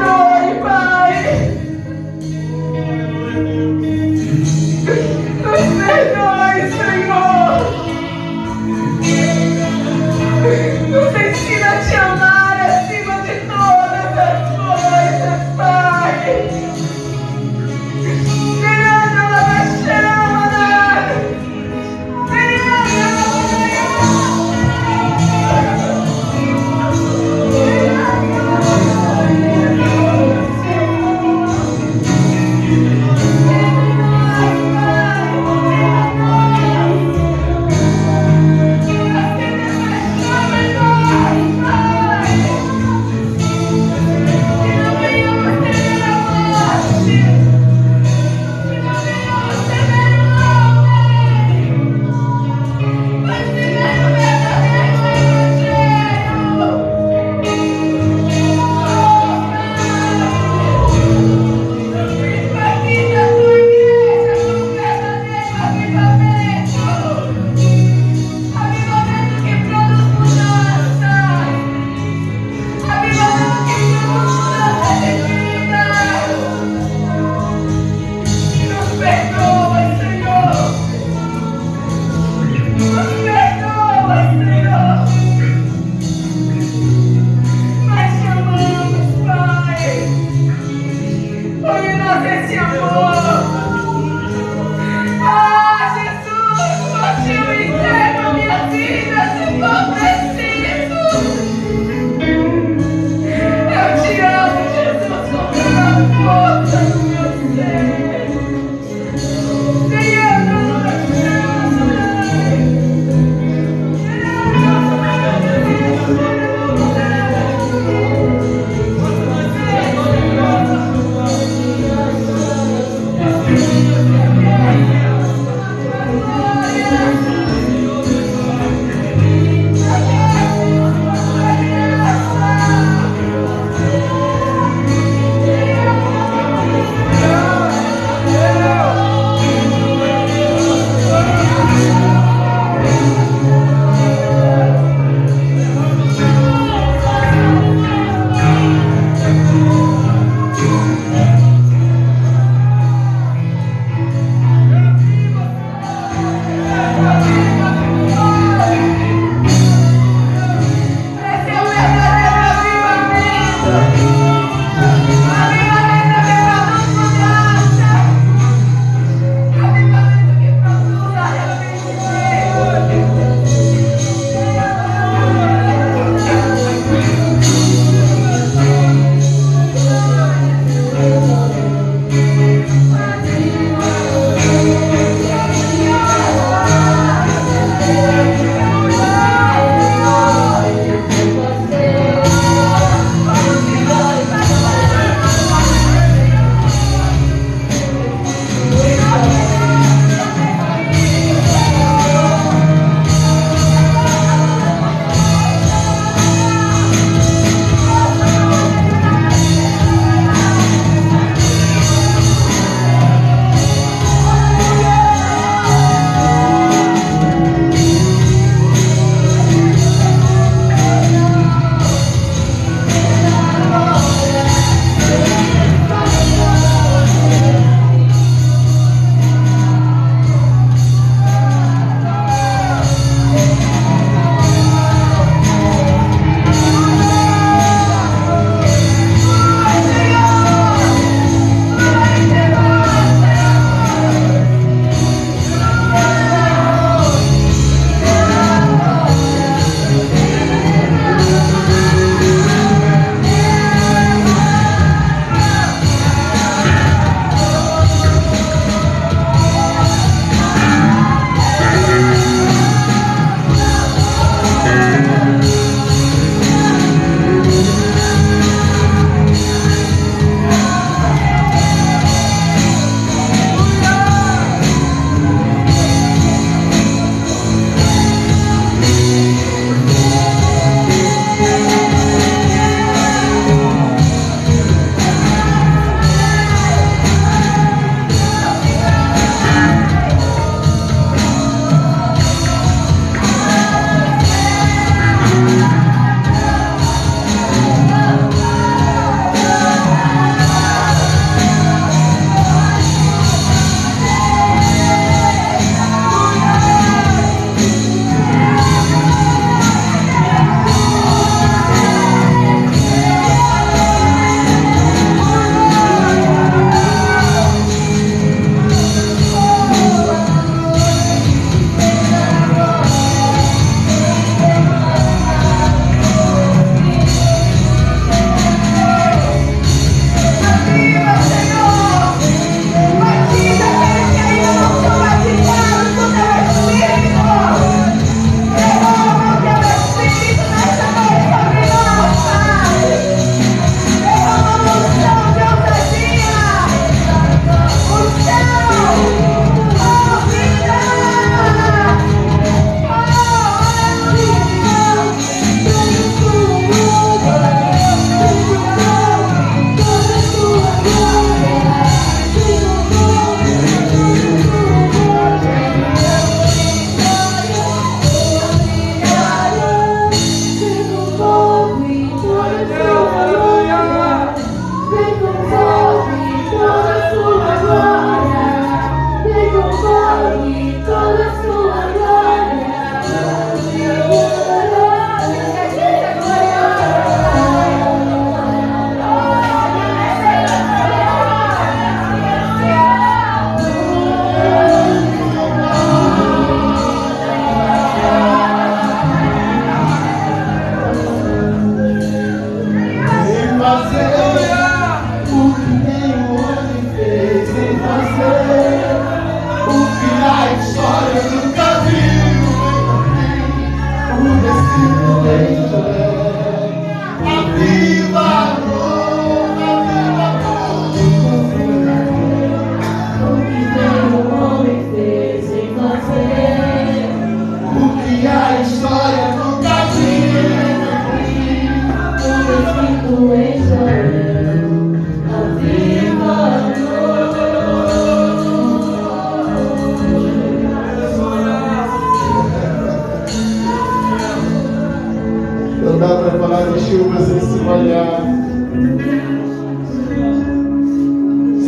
Não dá para falar de chuva sem se molhar.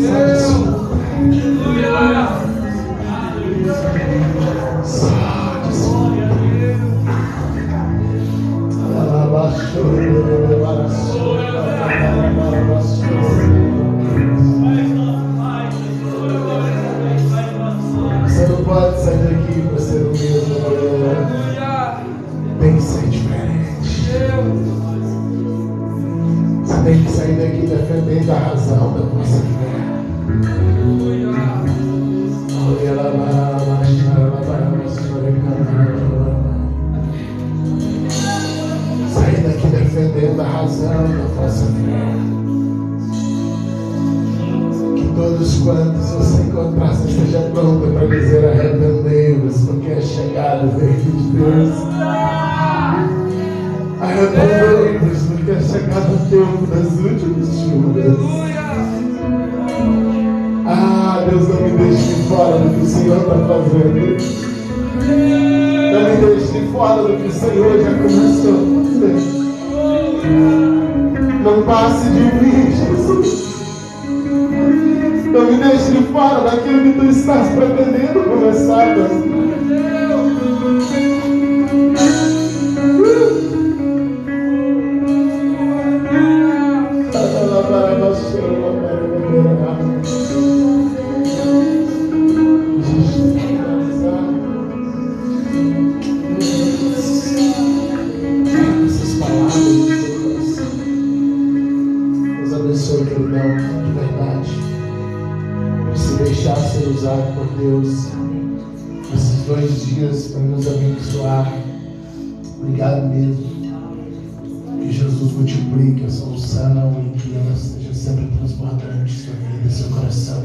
Só desculpa. Só desculpa. Você não pode sair daqui para ser o mesmo. Tem que ser diferente. Você tem que sair daqui defendendo a razão da nossa fé. Sair daqui defendendo a razão da nossa fé. Que todos quantos você encontrar, você esteja pronto para dizer: arrependei-vos, porque é chegado o reino de Deus. Arrependei-vos, porque é chegado o tempo das últimas chuvas. Ah, Deus, não me deixe de fora do que o Senhor está fazendo. Não me deixe de fora do que o Senhor já começou a fazer. Não passe de mim, Jesus. Não me deixe de fora daquilo que tu estás pretendendo começar, Deus. Essas palavras do teu coração. Deus abençoe, queridão, de verdade. Por se deixar ser usado por Deus nesses 2 dias para nos abençoar. Obrigado mesmo. Que Jesus multiplique a solução e que ela seja sempre transbordante, sua vida e seu coração.